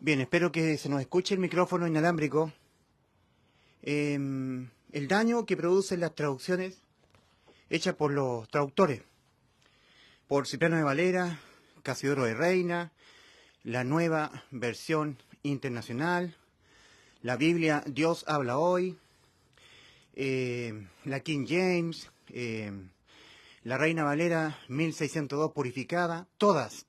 Bien, espero que se nos escuche el micrófono inalámbrico. El daño que producen las traducciones hechas por los traductores, por Cipriano de Valera, Casiodoro de Reina, la nueva versión internacional, la Biblia Dios habla hoy, la King James, la Reina Valera 1602 purificada, todas.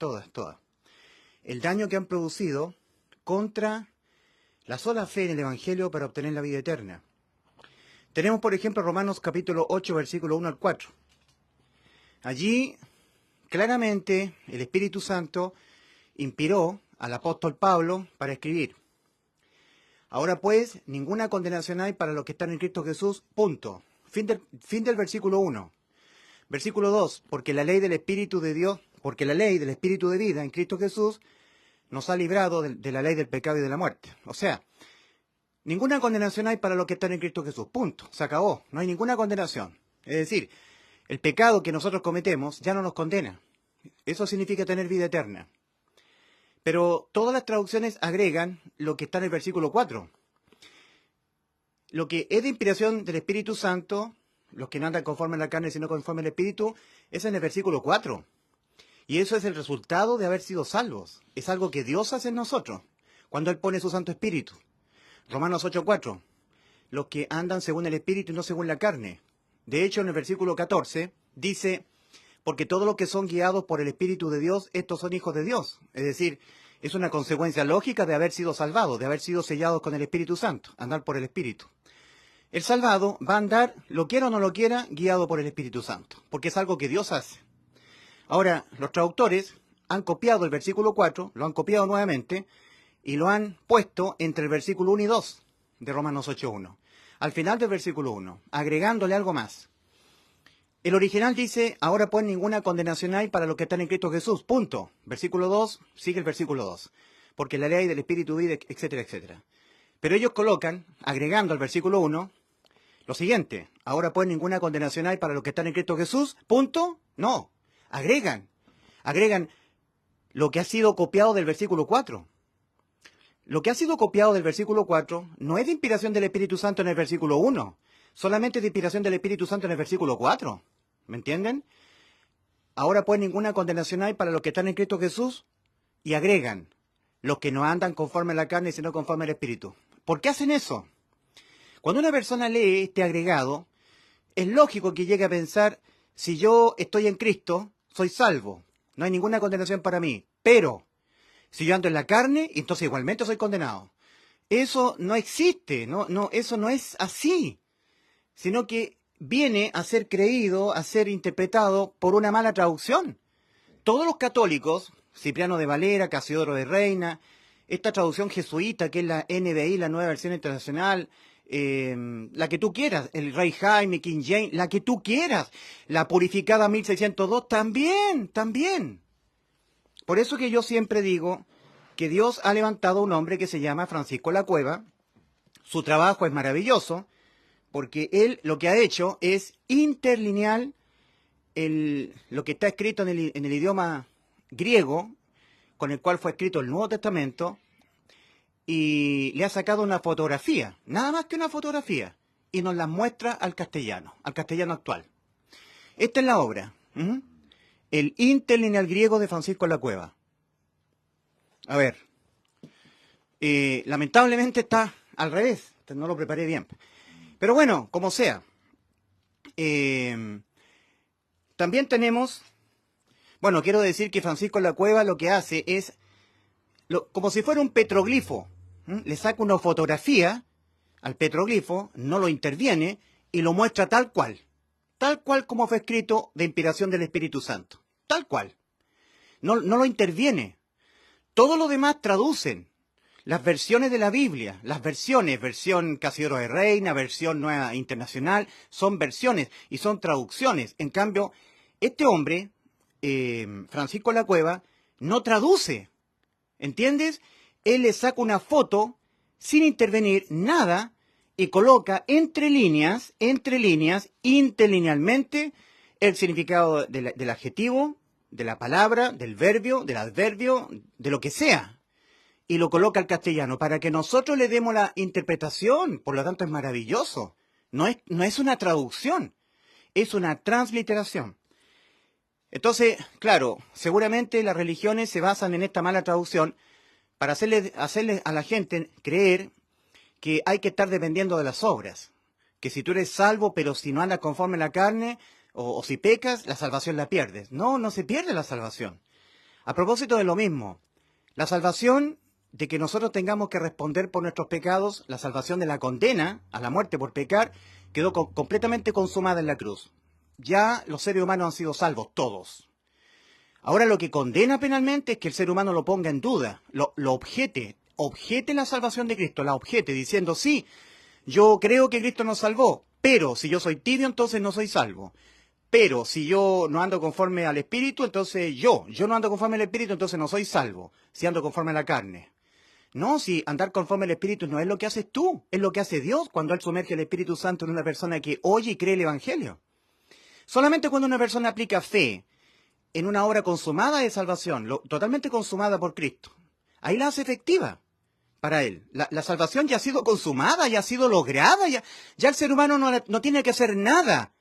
El daño que han producido contra la sola fe en el Evangelio para obtener la vida eterna. Tenemos, por ejemplo, Romanos capítulo 8, versículo 1 al 4. Allí, claramente, el Espíritu Santo inspiró al apóstol Pablo para escribir: ahora pues, ninguna condenación hay para los que están en Cristo Jesús, punto. Fin del versículo 1. Versículo 2, porque la ley del Espíritu de vida en Cristo Jesús nos ha librado de la ley del pecado y de la muerte. O sea, ninguna condenación hay para los que están en Cristo Jesús. Punto. Se acabó. No hay ninguna condenación. Es decir, el pecado que nosotros cometemos ya no nos condena. Eso significa tener vida eterna. Pero todas las traducciones agregan lo que está en el versículo 4. Lo que es de inspiración del Espíritu Santo, los que no andan conforme a la carne sino conforme al Espíritu, es en el versículo 4. Y eso es el resultado de haber sido salvos. Es algo que Dios hace en nosotros, cuando Él pone su Santo Espíritu. Romanos 8:4. Los que andan según el Espíritu y no según la carne. De hecho, en el versículo 14, dice: porque todos los que son guiados por el Espíritu de Dios, estos son hijos de Dios. Es decir, es una consecuencia lógica de haber sido salvados, de haber sido sellados con el Espíritu Santo, andar por el Espíritu. El salvado va a andar, lo quiera o no lo quiera, guiado por el Espíritu Santo, porque es algo que Dios hace. Ahora, los traductores han copiado el versículo 4, lo han copiado nuevamente, y lo han puesto entre el versículo 1 y 2 de Romanos 8:1. Al final del versículo 1, agregándole algo más. El original dice: ahora pues ninguna condenación hay para los que están en Cristo Jesús, punto. Versículo 2, sigue el versículo 2. Porque la ley del Espíritu vive, etcétera, etcétera. Pero ellos colocan, agregando al versículo 1, lo siguiente: ahora pues ninguna condenación hay para los que están en Cristo Jesús, punto. No, agregan lo que ha sido copiado del versículo 4. Lo que ha sido copiado del versículo 4 no es de inspiración del Espíritu Santo en el versículo 1, solamente de inspiración del Espíritu Santo en el versículo 4. ¿Me entienden? Ahora pues ninguna condenación hay para los que están en Cristo Jesús, y agregan: los que no andan conforme a la carne sino conforme al Espíritu. ¿Por qué hacen eso? Cuando una persona lee este agregado, es lógico que llegue a pensar: si yo estoy en Cristo, soy salvo, no hay ninguna condenación para mí. Pero si yo ando en la carne, entonces igualmente soy condenado. Eso no existe, eso no es así, sino que viene a ser creído, a ser interpretado por una mala traducción. Todos los católicos, Cipriano de Valera, Casiodoro de Reina, esta traducción jesuita que es la NBI, la Nueva Versión Internacional, la que tú quieras, el Rey Jaime, King James, la que tú quieras, la Purificada 1602, también. Por eso que yo siempre digo que Dios ha levantado a un hombre que se llama Francisco La Cueva. Su trabajo es maravilloso, porque él lo que ha hecho es interlinear lo que está escrito en el idioma griego, con el cual fue escrito el Nuevo Testamento, y le ha sacado una fotografía, nada más que una fotografía, y nos la muestra al castellano actual. Esta es la obra, el interlineal griego de Francisco La Cueva. A ver, lamentablemente está al revés, no lo preparé bien. Pero bueno, como sea. También tenemos, bueno, quiero decir que Francisco La Cueva lo que hace es, como si fuera un petroglifo, le saca una fotografía al petroglifo, no lo interviene y lo muestra tal cual como fue escrito de inspiración del Espíritu Santo, tal cual. No lo interviene. Todo lo demás traducen. Las versiones de la Biblia, versión Casiodoro de Reina, versión Nueva Internacional, son versiones y son traducciones. En cambio, este hombre, Francisco La Cueva, no traduce. ¿Entiendes? Él le saca una foto sin intervenir nada y coloca entre líneas, interlinealmente, el significado del adjetivo, de la palabra, del verbio, del adverbio, de lo que sea. y lo coloca al castellano para que nosotros le demos la interpretación. Por lo tanto, es maravilloso. No es una traducción, es una transliteración. Entonces, claro, seguramente las religiones se basan en esta mala traducción para hacerle a la gente creer que hay que estar dependiendo de las obras. Que si tú eres salvo, pero si no andas conforme a la carne, o si pecas, la salvación la pierdes. No, no se pierde la salvación. A propósito de lo mismo, la salvación de que nosotros tengamos que responder por nuestros pecados, la salvación de la condena a la muerte por pecar, quedó completamente consumada en la cruz. Ya los seres humanos han sido salvos, todos. Ahora lo que condena penalmente es que el ser humano lo ponga en duda, lo objete la salvación de Cristo, la objete diciendo, sí, yo creo que Cristo nos salvó, pero si yo soy tibio, entonces no soy salvo. Pero si yo no ando conforme al Espíritu, entonces yo no ando conforme al Espíritu, entonces no soy salvo, si ando conforme a la carne. No, si andar conforme al Espíritu no es lo que haces tú, es lo que hace Dios cuando Él sumerge el Espíritu Santo en una persona que oye y cree el Evangelio. Solamente cuando una persona aplica fe en una obra consumada de salvación, totalmente consumada por Cristo, ahí la hace efectiva para Él. La salvación ya ha sido consumada, ya ha sido lograda, ya el ser humano no tiene que hacer nada.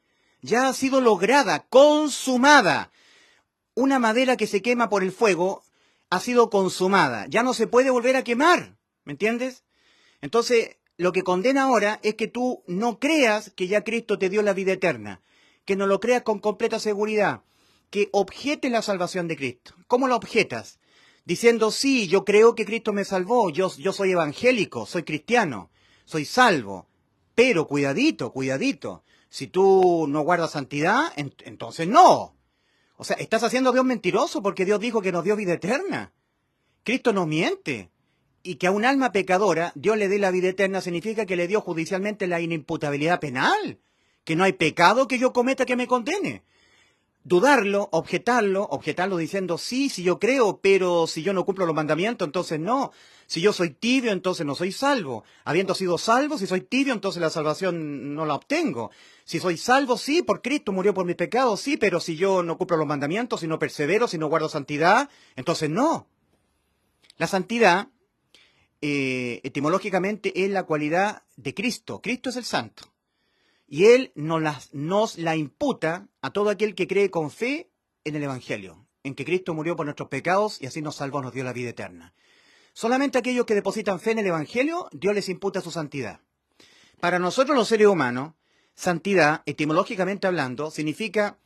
Ya ha sido lograda, consumada. Una madera que se quema por el fuego ha sido consumada. Ya no se puede volver a quemar. ¿Me entiendes? Entonces, lo que condena ahora es que tú no creas que ya Cristo te dio la vida eterna. Que no lo creas con completa seguridad. Que objetes la salvación de Cristo. ¿Cómo la objetas? Diciendo, sí, yo creo que Cristo me salvó. Yo soy evangélico, soy cristiano, soy salvo. Pero cuidadito, cuidadito. Si tú no guardas santidad, entonces no. O sea, estás haciendo a Dios mentiroso porque Dios dijo que nos dio vida eterna. Cristo no miente. Y que a un alma pecadora Dios le dé la vida eterna significa que le dio judicialmente la inimputabilidad penal. Que no hay pecado que yo cometa que me condene. Dudarlo, objetarlo diciendo, sí, si yo creo, pero si yo no cumplo los mandamientos, entonces no. Si yo soy tibio, entonces no soy salvo. Habiendo sido salvo, si soy tibio, entonces la salvación no la obtengo. Si soy salvo, sí, por Cristo murió por mis pecados, sí, pero si yo no cumplo los mandamientos, si no persevero, si no guardo santidad, entonces no. La santidad, etimológicamente, es la cualidad de Cristo. Cristo es el santo. Y Él nos la imputa a todo aquel que cree con fe en el Evangelio, en que Cristo murió por nuestros pecados y así nos salvó, nos dio la vida eterna. Solamente aquellos que depositan fe en el Evangelio, Dios les imputa su santidad. Para nosotros los seres humanos, santidad, etimológicamente hablando, significa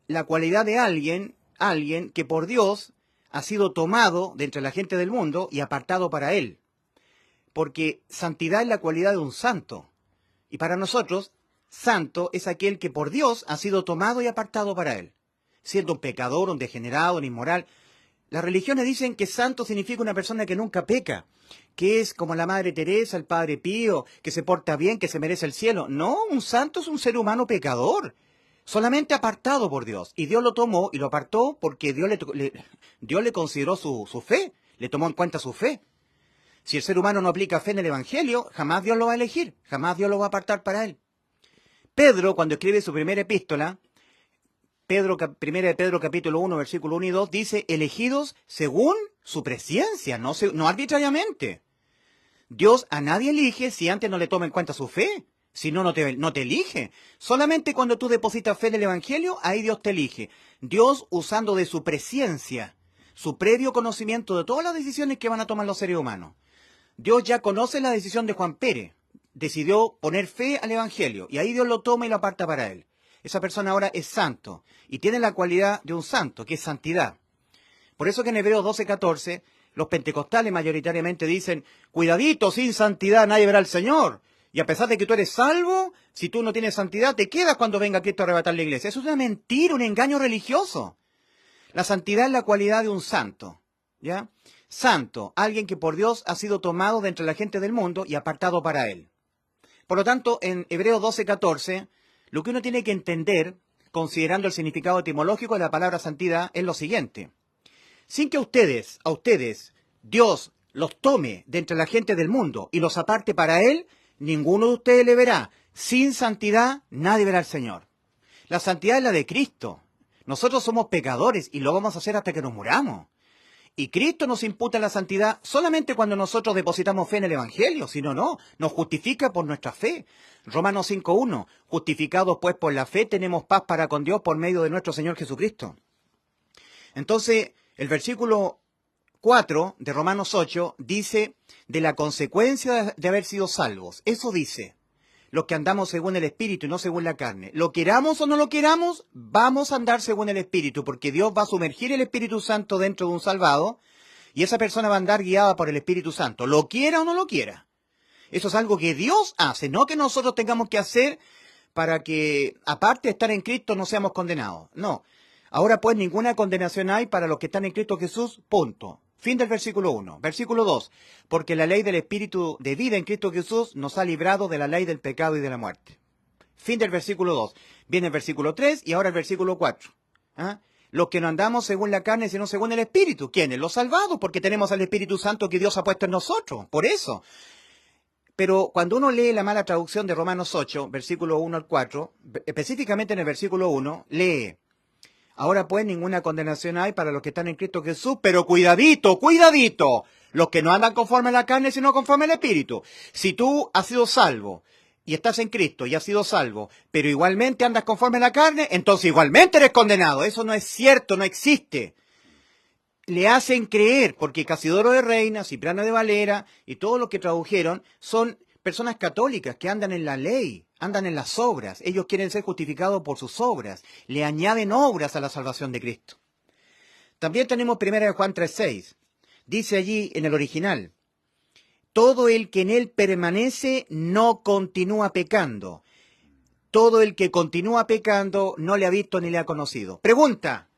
la cualidad de alguien que por Dios ha sido tomado de entre la gente del mundo y apartado para Él. Porque santidad es la cualidad de un santo. Y para nosotros, santo es aquel que por Dios ha sido tomado y apartado para Él. Siendo un pecador, un degenerado, un inmoral. Las religiones dicen que santo significa una persona que nunca peca, que es como la Madre Teresa, el Padre Pío, que se porta bien, que se merece el cielo. No, un santo es un ser humano pecador, solamente apartado por Dios. Y Dios lo tomó y lo apartó porque Dios le consideró su fe, le tomó en cuenta su fe. Si el ser humano no aplica fe en el Evangelio, jamás Dios lo va a elegir, jamás Dios lo va a apartar para Él. Pedro, cuando escribe su primera epístola, primera de Pedro capítulo 1, versículo 1 y 2, dice, elegidos según su presencia, no arbitrariamente. Dios a nadie elige si antes no le toma en cuenta su fe, si no, no te elige. Solamente cuando tú depositas fe en el Evangelio, ahí Dios te elige. Dios usando de su presencia, su previo conocimiento de todas las decisiones que van a tomar los seres humanos. Dios ya conoce la decisión de Juan Pérez, decidió poner fe al Evangelio, y ahí Dios lo toma y lo aparta para Él. Esa persona ahora es santo, y tiene la cualidad de un santo, que es santidad. Por eso que en Hebreos 12:14, los pentecostales mayoritariamente dicen, cuidadito, sin santidad nadie verá al Señor. Y a pesar de que tú eres salvo, si tú no tienes santidad, te quedas cuando venga Cristo a arrebatar la iglesia. Eso es una mentira, un engaño religioso. La santidad es la cualidad de un santo, ¿ya? Santo, alguien que por Dios ha sido tomado de entre la gente del mundo y apartado para Él. Por lo tanto, en Hebreos 12:14, lo que uno tiene que entender, considerando el significado etimológico de la palabra santidad, es lo siguiente. Sin que a ustedes, Dios los tome de entre la gente del mundo y los aparte para Él, ninguno de ustedes le verá. Sin santidad, nadie verá al Señor. La santidad es la de Cristo. Nosotros somos pecadores y lo vamos a hacer hasta que nos muramos. Y Cristo nos imputa la santidad solamente cuando nosotros depositamos fe en el Evangelio, si no, no, nos justifica por nuestra fe. Romanos 5:1, justificados pues por la fe tenemos paz para con Dios por medio de nuestro Señor Jesucristo. Entonces, el versículo 4 de Romanos 8 dice de la consecuencia de haber sido salvos. Eso dice, los que andamos según el Espíritu y no según la carne. Lo queramos o no lo queramos, vamos a andar según el Espíritu, porque Dios va a sumergir el Espíritu Santo dentro de un salvado, y esa persona va a andar guiada por el Espíritu Santo, lo quiera o no lo quiera. Eso es algo que Dios hace, no que nosotros tengamos que hacer para que, aparte de estar en Cristo, no seamos condenados. No. Ahora pues ninguna condenación hay para los que están en Cristo Jesús, punto. Fin del versículo 1. Versículo 2. Porque la ley del Espíritu de vida en Cristo Jesús nos ha librado de la ley del pecado y de la muerte. Fin del versículo 2. Viene el versículo 3 y ahora el versículo 4. ¿Ah? Los que no andamos según la carne, sino según el Espíritu. ¿Quiénes? Los salvados, porque tenemos al Espíritu Santo que Dios ha puesto en nosotros. Por eso. Pero cuando uno lee la mala traducción de Romanos 8, versículo 1 al 4, específicamente en el versículo 1, lee: ahora pues ninguna condenación hay para los que están en Cristo Jesús, pero cuidadito, cuidadito, los que no andan conforme a la carne, sino conforme al Espíritu. Si tú has sido salvo y estás en Cristo y has sido salvo, pero igualmente andas conforme a la carne, entonces igualmente eres condenado. Eso no es cierto, no existe. Le hacen creer, porque Casidoro de Reina, Cipriano de Valera y todos los que tradujeron son personas católicas que andan en la ley, andan en las obras. Ellos quieren ser justificados por sus obras. Le añaden obras a la salvación de Cristo. También tenemos 1 Juan 3:6. Dice allí en el original: todo el que en él permanece no continúa pecando. Todo el que continúa pecando no le ha visto ni le ha conocido. Pregunta: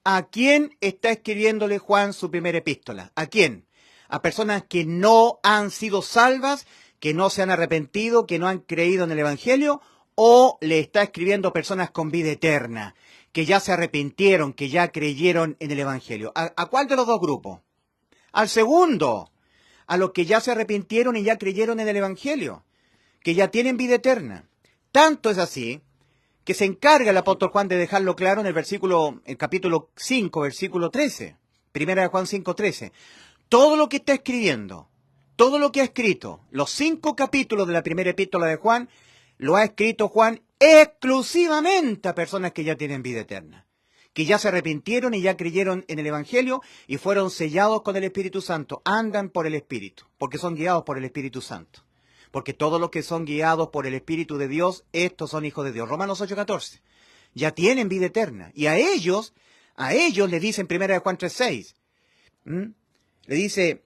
¿a quién está escribiéndole Juan su primera epístola? ¿A quién? A personas que no han sido salvas, que no se han arrepentido, que no han creído en el Evangelio, o le está escribiendo a personas con vida eterna, que ya se arrepintieron, que ya creyeron en el Evangelio. ¿A cuál de los dos grupos? Al segundo, a los que ya se arrepintieron y ya creyeron en el Evangelio, que ya tienen vida eterna. Tanto es así que se encarga el apóstol Juan de dejarlo claro en el capítulo 5, versículo 13. 1 Juan 5:13. Todo lo que está escribiendo, todo lo que ha escrito, los 5 capítulos de la primera epístola de Juan, lo ha escrito Juan exclusivamente a personas que ya tienen vida eterna, que ya se arrepintieron y ya creyeron en el Evangelio y fueron sellados con el Espíritu Santo. Andan por el Espíritu, porque son guiados por el Espíritu Santo. Porque todos los que son guiados por el Espíritu de Dios, estos son hijos de Dios. Romanos 8:14. Ya tienen vida eterna. Y a ellos le dice en 1 Juan 3:6. Le dice,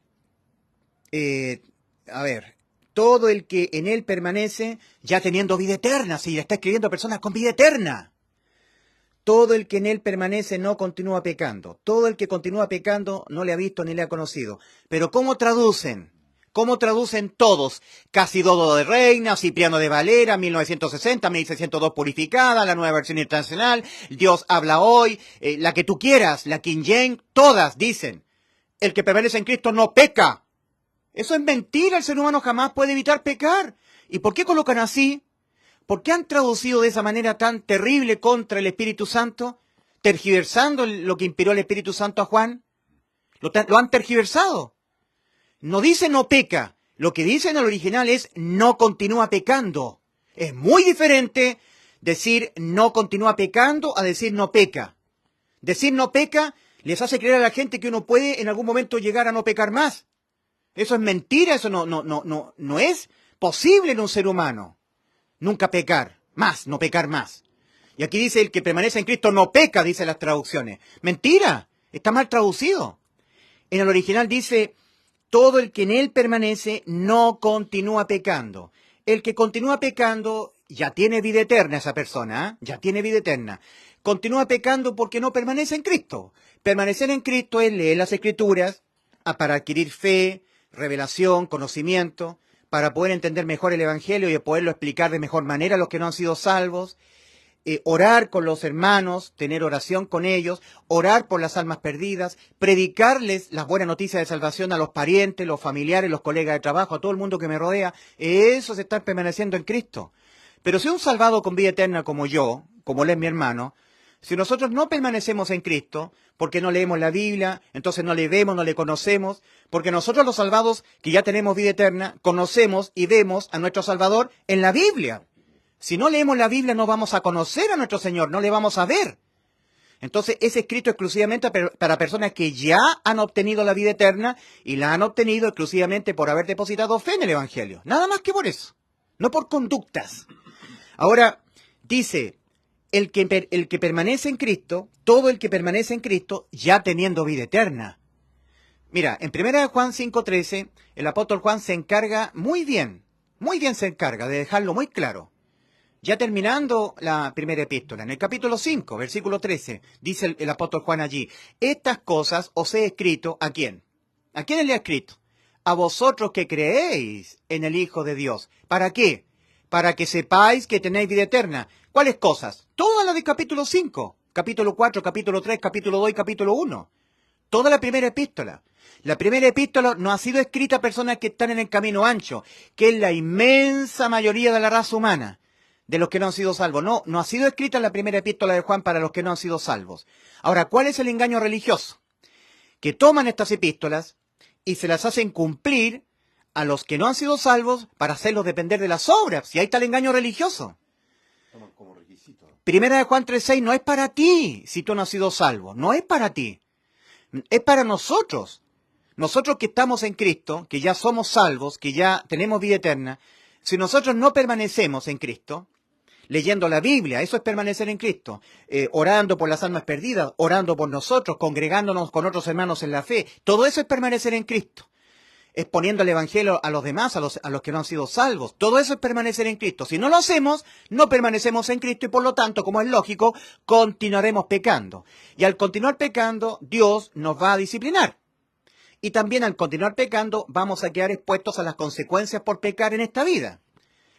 todo el que en él permanece, ya teniendo vida eterna. Si ya está escribiendo a personas con vida eterna. Todo el que en él permanece no continúa pecando. Todo el que continúa pecando no le ha visto ni le ha conocido. Pero ¿cómo traducen? ¿Cómo traducen todos? Casidoro de Reina, Cipriano de Valera, 1960, 1602 purificada, la Nueva Versión Internacional, Dios habla hoy, la que tú quieras, la King James, todas dicen: el que permanece en Cristo no peca. Eso es mentira, el ser humano jamás puede evitar pecar. ¿Y por qué colocan así? ¿Por qué han traducido de esa manera tan terrible contra el Espíritu Santo? Tergiversando lo que inspiró el Espíritu Santo a Juan. Lo han tergiversado. No dice no peca. Lo que dice en el original es no continúa pecando. Es muy diferente decir no continúa pecando a decir no peca. Decir no peca les hace creer a la gente que uno puede en algún momento llegar a no pecar más. Eso es mentira, eso no es posible en un ser humano. Nunca pecar más, no pecar más. Y aquí dice: el que permanece en Cristo no peca, dice las traducciones. Mentira, está mal traducido. En el original dice: todo el que en él permanece no continúa pecando. El que continúa pecando ya tiene vida eterna, esa persona, ¿eh? Ya tiene vida eterna. Continúa pecando porque no permanece en Cristo. Permanecer en Cristo es leer las Escrituras para adquirir fe, revelación, conocimiento, para poder entender mejor el Evangelio y poderlo explicar de mejor manera a los que no han sido salvos. Orar con los hermanos, tener oración con ellos, orar por las almas perdidas, predicarles las buenas noticias de salvación a los parientes, los familiares, los colegas de trabajo, a todo el mundo que me rodea. Eso es estar permaneciendo en Cristo. Pero si un salvado con vida eterna como yo, como él es mi hermano, Si nosotros no permanecemos en Cristo, porque no leemos la Biblia, entonces no le vemos, no le conocemos, porque nosotros los salvados que ya tenemos vida eterna, conocemos y vemos a nuestro Salvador en la Biblia. Si no leemos la Biblia no vamos a conocer a nuestro Señor, no le vamos a ver. Entonces es escrito exclusivamente para personas que ya han obtenido la vida eterna y la han obtenido exclusivamente por haber depositado fe en el Evangelio. Nada más que por eso, no por conductas. Ahora, dice, el que permanece en Cristo, todo el que permanece en Cristo, ya teniendo vida eterna. Mira, en 1 Juan 5:13, el apóstol Juan se encarga muy bien se encarga de dejarlo muy claro. Ya terminando la primera epístola, en el capítulo 5, versículo 13, dice el apóstol Juan allí, estas cosas os he escrito, ¿a quién? ¿A quién le ha escrito? A vosotros que creéis en el Hijo de Dios. ¿Para qué? Para que sepáis que tenéis vida eterna. ¿Cuáles cosas? Todas las del capítulo 5, capítulo 4, capítulo 3, capítulo 2 y capítulo 1. Toda la primera epístola. La primera epístola no ha sido escrita a personas que están en el camino ancho, que es la inmensa mayoría de la raza humana, de los que no han sido salvos. No ha sido escrita la primera epístola de Juan para los que no han sido salvos. Ahora, ¿cuál es el engaño religioso? Que toman estas epístolas y se las hacen cumplir a los que no han sido salvos para hacerlos depender de las obras. Y ahí está el engaño religioso. Como requisito. Primera de Juan 3:6 no es para ti si tú no has sido salvo. No es para ti. Es para nosotros. Nosotros que estamos en Cristo, que ya somos salvos, que ya tenemos vida eterna, si nosotros no permanecemos en Cristo, leyendo la Biblia, eso es permanecer en Cristo, orando por las almas perdidas, orando por nosotros, congregándonos con otros hermanos en la fe, todo eso es permanecer en Cristo. Exponiendo el Evangelio a los demás, a los que no han sido salvos. Todo eso es permanecer en Cristo. Si no lo hacemos, no permanecemos en Cristo y por lo tanto, como es lógico, continuaremos pecando. Y al continuar pecando, Dios nos va a disciplinar. Y también al continuar pecando, vamos a quedar expuestos a las consecuencias por pecar en esta vida.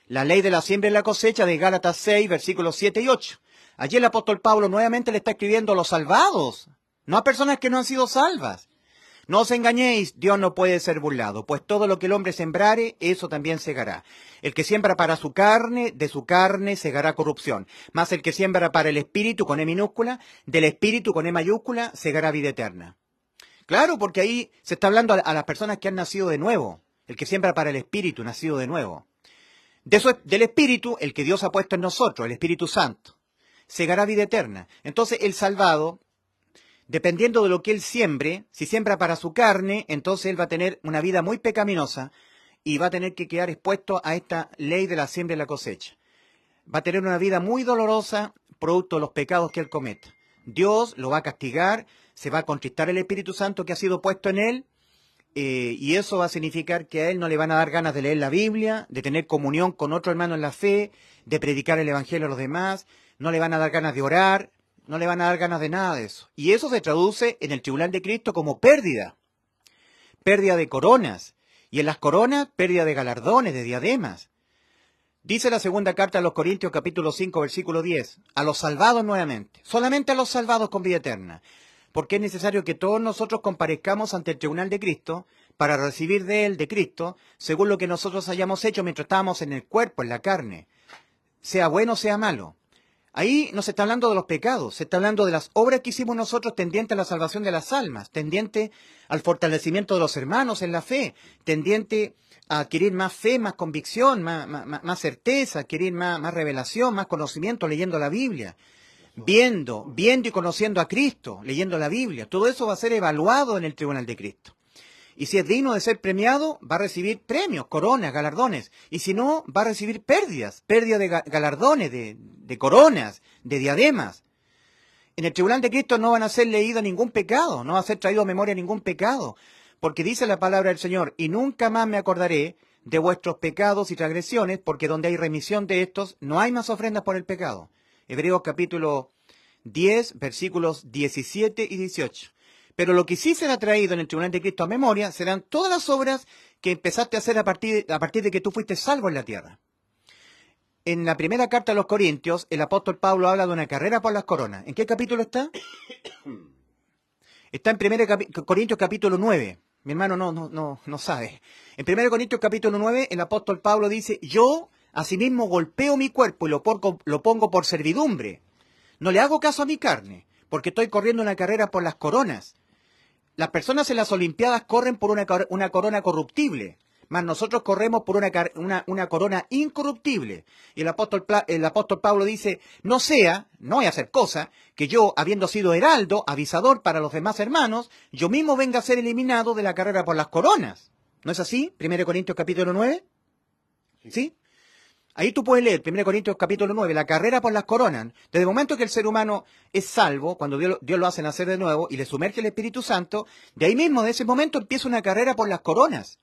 La ley de la siembra y la cosecha de Gálatas 6, versículos 7 y 8. Allí el apóstol Pablo nuevamente le está escribiendo a los salvados, no a personas que no han sido salvas. No os engañéis, Dios no puede ser burlado, pues todo lo que el hombre sembrare, eso también segará. El que siembra para su carne, de su carne segará corrupción. Mas el que siembra para el Espíritu, con E minúscula, del Espíritu, con E mayúscula, segará vida eterna. Claro, porque ahí se está hablando a las personas que han nacido de nuevo. El que siembra para el Espíritu, nacido de nuevo. Del Espíritu, el que Dios ha puesto en nosotros, el Espíritu Santo, segará vida eterna. Entonces el salvado, dependiendo de lo que él siembre, si siembra para su carne, entonces él va a tener una vida muy pecaminosa y va a tener que quedar expuesto a esta ley de la siembra y la cosecha. Va a tener una vida muy dolorosa, producto de los pecados que él cometa. Dios lo va a castigar, se va a contristar el Espíritu Santo que ha sido puesto en él, y eso va a significar que a él no le van a dar ganas de leer la Biblia, de tener comunión con otro hermano en la fe, de predicar el Evangelio a los demás, no le van a dar ganas de orar, no le van a dar ganas de nada de eso. Y eso se traduce en el tribunal de Cristo como pérdida de coronas, y en las coronas pérdida de galardones, de diademas. Dice la segunda carta a los Corintios capítulo 5 versículo 10, a los salvados nuevamente, solamente a los salvados con vida eterna, porque es necesario que todos nosotros comparezcamos ante el tribunal de Cristo para recibir de él, de Cristo, según lo que nosotros hayamos hecho mientras estábamos en el cuerpo, en la carne, sea bueno o sea malo. Ahí no se está hablando de los pecados, se está hablando de las obras que hicimos nosotros tendiente a la salvación de las almas, tendiente al fortalecimiento de los hermanos en la fe, tendiente a adquirir más fe, más convicción, más certeza, adquirir más revelación, más conocimiento leyendo la Biblia, viendo y conociendo a Cristo, leyendo la Biblia. Todo eso va a ser evaluado en el tribunal de Cristo. Y si es digno de ser premiado, va a recibir premios, coronas, galardones. Y si no, va a recibir pérdidas de galardones, de coronas, de diademas. En el tribunal de Cristo no van a ser leídos ningún pecado, no va a ser traído a memoria ningún pecado. Porque dice la palabra del Señor, y nunca más me acordaré de vuestros pecados y transgresiones, porque donde hay remisión de estos, no hay más ofrendas por el pecado. Hebreos capítulo 10, versículos 17 y 18. Pero lo que sí será traído en el tribunal de Cristo a memoria serán todas las obras que empezaste a hacer a partir de que tú fuiste salvo en la tierra. En la primera carta a los Corintios, el apóstol Pablo habla de una carrera por las coronas. ¿En qué capítulo está? Está en 1 Corintios capítulo 9. Mi hermano no sabe. En 1 Corintios capítulo 9, el apóstol Pablo dice, yo asimismo golpeo mi cuerpo y lo pongo por servidumbre. No le hago caso a mi carne, porque estoy corriendo una carrera por las coronas. Las personas en las Olimpiadas corren por una corona corruptible, mas nosotros corremos por una corona incorruptible. Y el apóstol Pablo dice, no voy a hacer cosa, que yo, habiendo sido heraldo, avisador para los demás hermanos, yo mismo venga a ser eliminado de la carrera por las coronas. ¿No es así? 1 Corintios capítulo 9. ¿Sí? Ahí tú puedes leer 1 Corintios capítulo 9, la carrera por las coronas. Desde el momento que el ser humano es salvo, cuando Dios lo hace nacer de nuevo y le sumerge el Espíritu Santo, de ahí mismo, de ese momento, empieza una carrera por las coronas.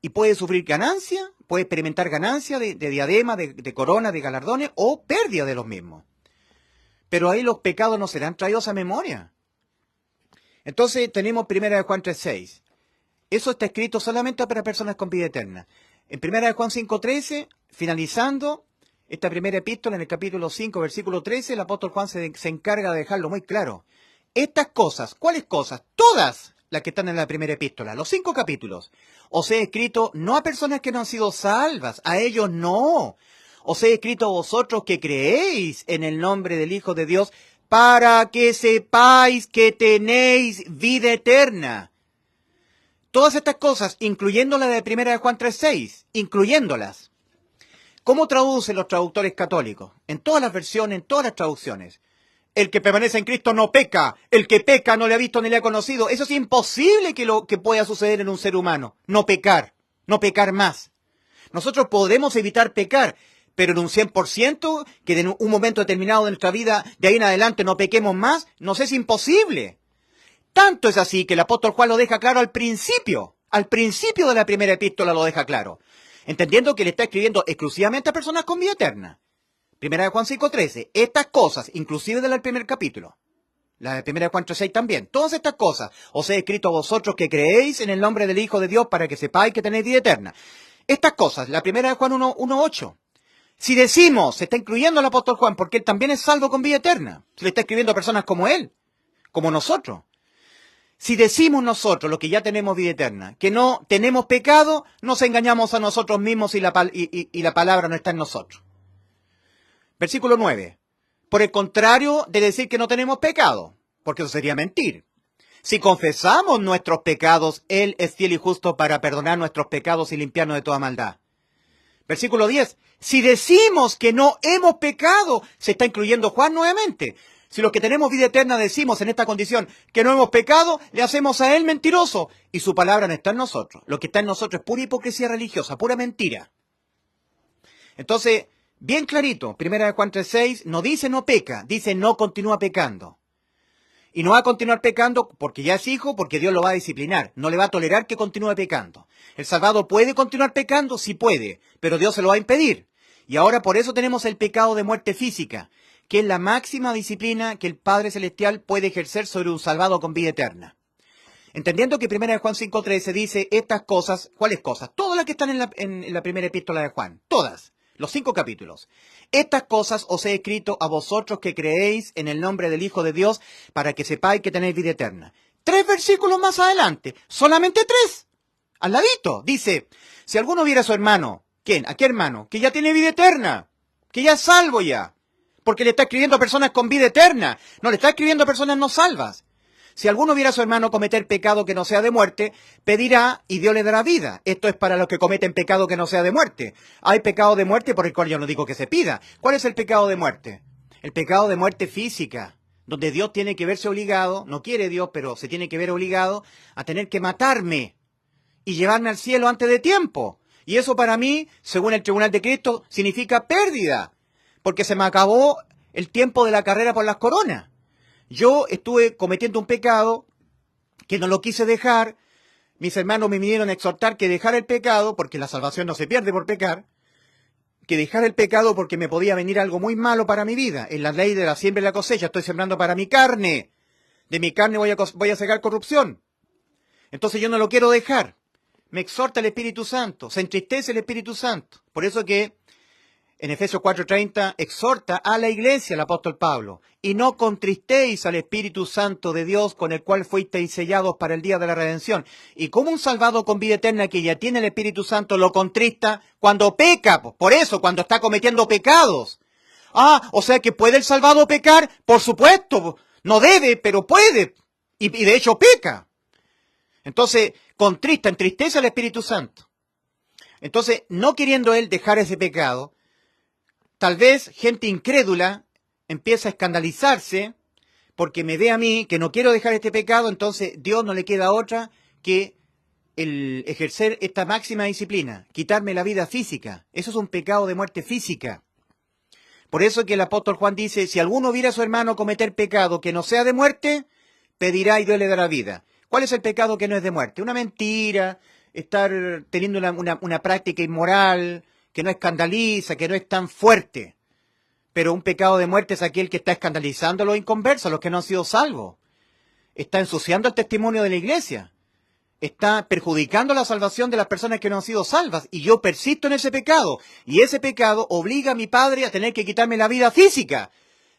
Y puede sufrir ganancia, puede experimentar ganancia de diadema, de corona, de galardones, o pérdida de los mismos. Pero ahí los pecados no serán traídos a memoria. Entonces tenemos 1 Juan 3:6. Eso está escrito solamente para personas con vida eterna. En 1 Juan 5:13, finalizando esta primera epístola, en el capítulo 5, versículo 13, el apóstol Juan se encarga de dejarlo muy claro. Estas cosas, ¿cuáles cosas? Todas las que están en la primera epístola, los 5 capítulos, os he escrito no a personas que no han sido salvas, a ellos no. Os he escrito a vosotros que creéis en el nombre del Hijo de Dios, para que sepáis que tenéis vida eterna. Todas estas cosas, incluyendo la de 1 Juan 3:6, incluyéndolas. ¿Cómo traducen los traductores católicos? En todas las versiones, en todas las traducciones. El que permanece en Cristo no peca. El que peca no le ha visto ni le ha conocido. Eso es imposible que pueda suceder en un ser humano. No pecar más. Nosotros podemos evitar pecar, pero en un 100%, que en un momento determinado de nuestra vida, de ahí en adelante no pequemos más, nos es imposible. Tanto es así que el apóstol Juan lo deja claro al principio de la primera epístola lo deja claro, entendiendo que le está escribiendo exclusivamente a personas con vida eterna. 1 Juan 5:13, estas cosas, inclusive del primer capítulo, la de 1 Juan 3:6 también, todas estas cosas os he escrito a vosotros que creéis en el nombre del Hijo de Dios para que sepáis que tenéis vida eterna. Estas cosas, la 1 de Juan 1:8. Si decimos, se está incluyendo al apóstol Juan porque él también es salvo con vida eterna, se le está escribiendo a personas como él, como nosotros. Si decimos nosotros, los que ya tenemos vida eterna, que no tenemos pecado, nos engañamos a nosotros mismos y la palabra no está en nosotros. Versículo 9. Por el contrario de decir que no tenemos pecado, porque eso sería mentir. Si confesamos nuestros pecados, Él es fiel y justo para perdonar nuestros pecados y limpiarnos de toda maldad. Versículo 10. Si decimos que no hemos pecado, se está incluyendo Juan nuevamente. Si los que tenemos vida eterna decimos en esta condición que no hemos pecado, le hacemos a Él mentiroso y su palabra no está en nosotros. Lo que está en nosotros es pura hipocresía religiosa, pura mentira. Entonces, bien clarito, 1 Juan 3:6 no dice no peca, dice no continúa pecando. Y no va a continuar pecando porque ya es hijo, porque Dios lo va a disciplinar. No le va a tolerar que continúe pecando. ¿El salvado puede continuar pecando? Sí puede, pero Dios se lo va a impedir. Y ahora por eso tenemos el pecado de muerte física, que es la máxima disciplina que el Padre Celestial puede ejercer sobre un salvado con vida eterna. Entendiendo que 1 Juan 5:13 dice estas cosas, ¿cuáles cosas? Todas las que están en la primera epístola de Juan, todas. Los 5 capítulos. Estas cosas os he escrito a vosotros que creéis en el nombre del Hijo de Dios para que sepáis que tenéis vida eterna. 3 versículos más adelante, solamente 3. Al ladito, dice, si alguno viera a su hermano, ¿quién? ¿A qué hermano? Que ya tiene vida eterna, que ya es salvo ya. Porque le está escribiendo a personas con vida eterna, no le está escribiendo a personas no salvas. Si alguno viera a su hermano cometer pecado que no sea de muerte, pedirá y Dios le dará vida. Esto es para los que cometen pecado que no sea de muerte. Hay pecado de muerte por el cual yo no digo que se pida. ¿Cuál es el pecado de muerte? El pecado de muerte física, donde Dios tiene que verse obligado, no quiere Dios, pero se tiene que ver obligado a tener que matarme y llevarme al cielo antes de tiempo. Y eso para mí, según el tribunal de Cristo, significa pérdida, porque se me acabó el tiempo de la carrera por las coronas. Yo estuve cometiendo un pecado que no lo quise dejar. Mis hermanos me vinieron a exhortar que dejara el pecado, porque la salvación no se pierde por pecar, que dejara el pecado porque me podía venir algo muy malo para mi vida. En la ley de la siembra y la cosecha estoy sembrando para mi carne. De mi carne voy a sacar corrupción. Entonces yo no lo quiero dejar. Me exhorta el Espíritu Santo, se entristece el Espíritu Santo. Por eso que en Efesios 4:30 exhorta a la iglesia el apóstol Pablo, y no contristéis al Espíritu Santo de Dios con el cual fuisteis sellados para el día de la redención. Y como un salvado con vida eterna que ya tiene el Espíritu Santo lo contrista cuando peca, por eso, cuando está cometiendo pecados. Ah, o sea que ¿puede el salvado pecar? Por supuesto, no debe, pero puede. Y de hecho peca. Entonces, entristece al Espíritu Santo. Entonces, no queriendo él dejar ese pecado, tal vez gente incrédula empieza a escandalizarse porque me ve a mí que no quiero dejar este pecado, entonces Dios no le queda otra que el ejercer esta máxima disciplina, quitarme la vida física. Eso es un pecado de muerte física. Por eso que el apóstol Juan dice, si alguno viera a su hermano cometer pecado que no sea de muerte, pedirá y Dios le dará vida. ¿Cuál es el pecado que no es de muerte? Una mentira, estar teniendo una práctica inmoral, que no escandaliza, que no es tan fuerte. Pero un pecado de muerte es aquel que está escandalizando a los inconversos, a los que no han sido salvos. Está ensuciando el testimonio de la iglesia. Está perjudicando la salvación de las personas que no han sido salvas. Y yo persisto en ese pecado. Y ese pecado obliga a mi padre a tener que quitarme la vida física.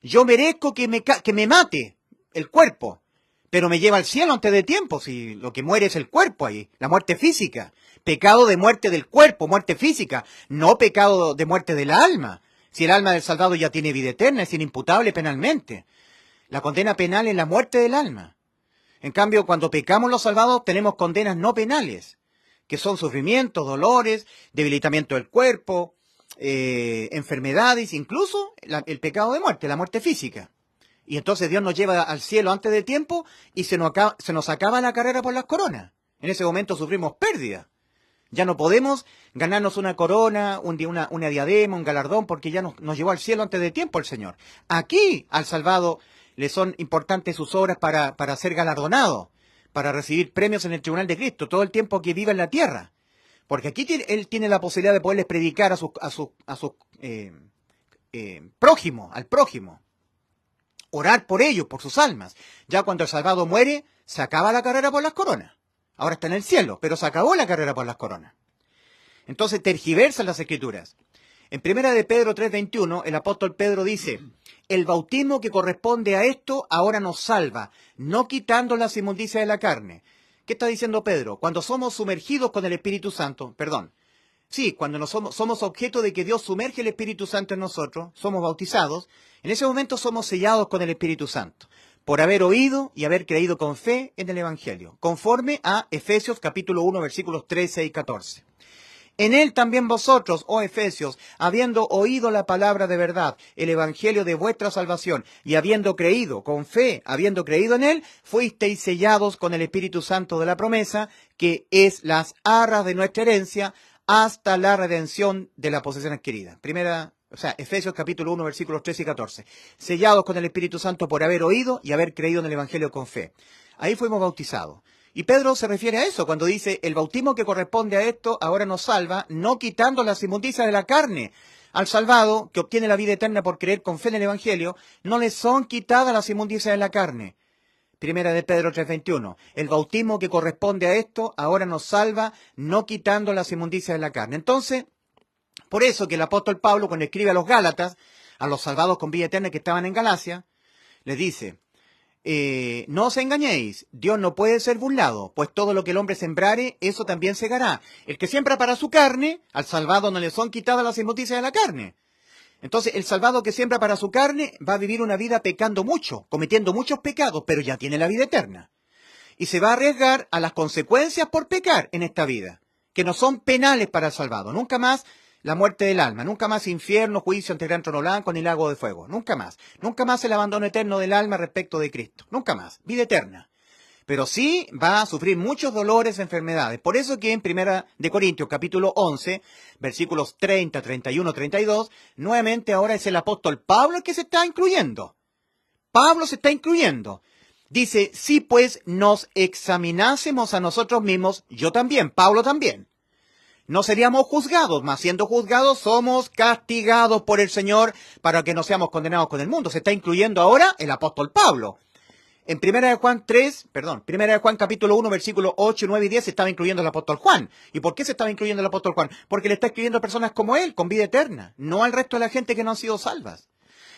Yo merezco que me mate el cuerpo. Pero me lleva al cielo antes de tiempo, si lo que muere es el cuerpo ahí, la muerte física. Pecado de muerte del cuerpo, muerte física, no pecado de muerte del alma. Si el alma del salvado ya tiene vida eterna, es inimputable penalmente. La condena penal es la muerte del alma. En cambio, cuando pecamos los salvados, tenemos condenas no penales, que son sufrimientos, dolores, debilitamiento del cuerpo, enfermedades, incluso el pecado de muerte, la muerte física. Y entonces Dios nos lleva al cielo antes de tiempo y se nos acaba la carrera por las coronas. En ese momento sufrimos pérdida. Ya no podemos ganarnos una corona, una diadema, un galardón, porque ya nos llevó al cielo antes de tiempo el Señor. Aquí al salvado le son importantes sus obras para ser galardonado, para recibir premios en el tribunal de Cristo, todo el tiempo que viva en la tierra. Porque aquí él tiene la posibilidad de poderles predicar a su prójimo, al prójimo. Orar por ellos, por sus almas. Ya cuando el salvado muere, se acaba la carrera por las coronas. Ahora está en el cielo, pero se acabó la carrera por las coronas. Entonces tergiversan las escrituras. En 1 de Pedro 3:21, el apóstol Pedro dice, el bautismo que corresponde a esto ahora nos salva, no quitando las inmundicias de la carne. ¿Qué está diciendo Pedro? Cuando somos sumergidos con el Espíritu Santo, cuando somos objeto de que Dios sumerge el Espíritu Santo en nosotros, somos bautizados, en ese momento somos sellados con el Espíritu Santo, por haber oído y haber creído con fe en el Evangelio, conforme a Efesios capítulo 1, versículos 13 y 14. En él también vosotros, oh Efesios, habiendo oído la palabra de verdad, el Evangelio de vuestra salvación, y habiendo creído con fe, habiendo creído en él, fuisteis sellados con el Espíritu Santo de la promesa, que es las arras de nuestra herencia, hasta la redención de la posesión adquirida. Efesios capítulo 1, versículos 13 y 14. Sellados con el Espíritu Santo por haber oído y haber creído en el Evangelio con fe. Ahí fuimos bautizados. Y Pedro se refiere a eso cuando dice, el bautismo que corresponde a esto ahora nos salva, no quitando las inmundicias de la carne. Al salvado, que obtiene la vida eterna por creer con fe en el Evangelio, no le son quitadas las inmundicias de la carne. 1 de Pedro 3:21. El bautismo que corresponde a esto ahora nos salva, no quitando las inmundicias de la carne. Entonces, por eso que el apóstol Pablo, cuando escribe a los Gálatas, a los salvados con vida eterna que estaban en Galacia, les dice, no os engañéis, Dios no puede ser burlado, pues todo lo que el hombre sembrare, eso también segará. El que siembra para su carne, al salvado no le son quitadas las inmundicias de la carne. Entonces, el salvado que siembra para su carne va a vivir una vida pecando mucho, cometiendo muchos pecados, pero ya tiene la vida eterna. Y se va a arriesgar a las consecuencias por pecar en esta vida, que no son penales para el salvado. Nunca más la muerte del alma, nunca más infierno, juicio ante el gran trono blanco, ni lago de fuego. Nunca más. Nunca más el abandono eterno del alma respecto de Cristo. Nunca más. Vida eterna. Pero sí va a sufrir muchos dolores, enfermedades. Por eso que en 1 de Corintios, capítulo 11, versículos 30, 31, 32, nuevamente ahora es el apóstol Pablo el que se está incluyendo. Pablo se está incluyendo. Dice, si pues nos examinásemos a nosotros mismos, yo también, Pablo también, no seríamos juzgados, mas siendo juzgados somos castigados por el Señor para que no seamos condenados con el mundo. Se está incluyendo ahora el apóstol Pablo. En 1 de Juan capítulo 1, versículos 8, 9 y 10 se estaba incluyendo el apóstol Juan. ¿Y por qué se estaba incluyendo el apóstol Juan? Porque le está escribiendo a personas como él, con vida eterna, no al resto de la gente que no han sido salvas.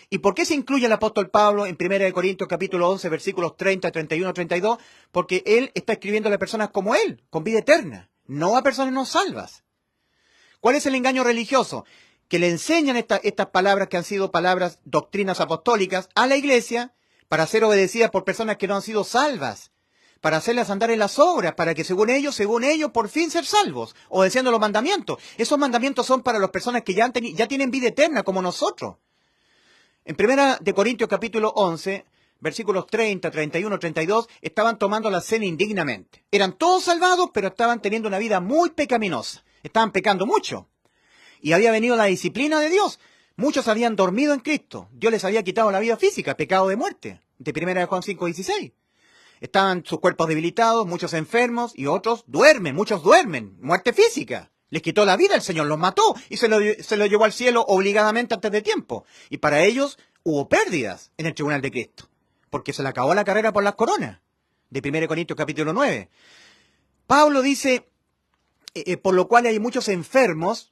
¿Y por qué se incluye el apóstol Pablo en 1 de Corintios capítulo 11, versículos 30, 31, 32? Porque él está escribiendo a personas como él, con vida eterna, no a personas no salvas. ¿Cuál es el engaño religioso? que le enseñan estas palabras que han sido palabras, doctrinas apostólicas, a la iglesia para ser obedecidas por personas que no han sido salvas, para hacerlas andar en las obras, para que según ellos, por fin ser salvos, obedeciendo los mandamientos. Esos mandamientos son para las personas que ya tienen vida eterna, como nosotros. En 1 Corintios capítulo 11, versículos 30, 31, 32, estaban tomando la cena indignamente. Eran todos salvados, pero estaban teniendo una vida muy pecaminosa. Estaban pecando mucho. Y había venido la disciplina de Dios. Muchos habían dormido en Cristo. Dios les había quitado la vida física, pecado de muerte, de 1 Juan 5, 16. Estaban sus cuerpos debilitados, muchos enfermos, y otros duermen, muchos duermen, muerte física. Les quitó la vida, el Señor los mató, y se lo llevó al cielo obligadamente antes de tiempo. Y para ellos hubo pérdidas en el tribunal de Cristo, porque se le acabó la carrera por las coronas, de 1 Corintios capítulo 9. Pablo dice, por lo cual hay muchos enfermos,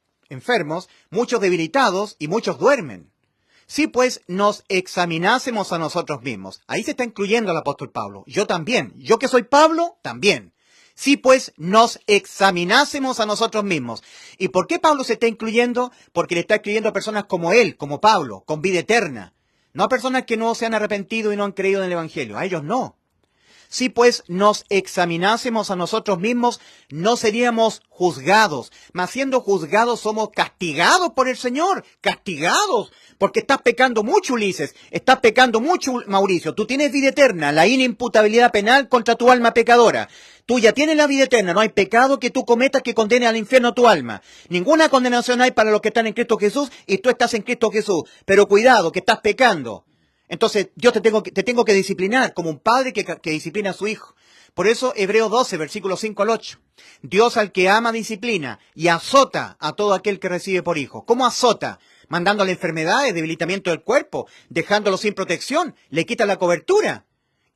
muchos debilitados, y muchos duermen. Si pues nos examinásemos a nosotros mismos. Ahí se está incluyendo el apóstol Pablo. Yo también. Yo que soy Pablo, también. Si pues nos examinásemos a nosotros mismos. ¿Y por qué Pablo se está incluyendo? Porque le está escribiendo a personas como él, como Pablo, con vida eterna. No a personas que no se han arrepentido y no han creído en el Evangelio. A ellos no. Si pues nos examinásemos a nosotros mismos, no seríamos juzgados. Mas siendo juzgados somos castigados por el Señor. Castigados. Porque estás pecando mucho, Ulises. Estás pecando mucho, Mauricio. Tú tienes vida eterna, la inimputabilidad penal contra tu alma pecadora. Tú ya tienes la vida eterna. No hay pecado que tú cometas que condene al infierno tu alma. Ninguna condenación hay para los que están en Cristo Jesús y tú estás en Cristo Jesús. Pero cuidado, que estás pecando. Entonces, Dios te tengo que disciplinar como un padre que disciplina a su hijo. Por eso, Hebreos 12, versículos 5 al 8. Dios al que ama disciplina y azota a todo aquel que recibe por hijo. ¿Cómo azota? Mandándole enfermedades, debilitamiento del cuerpo, dejándolo sin protección, le quita la cobertura.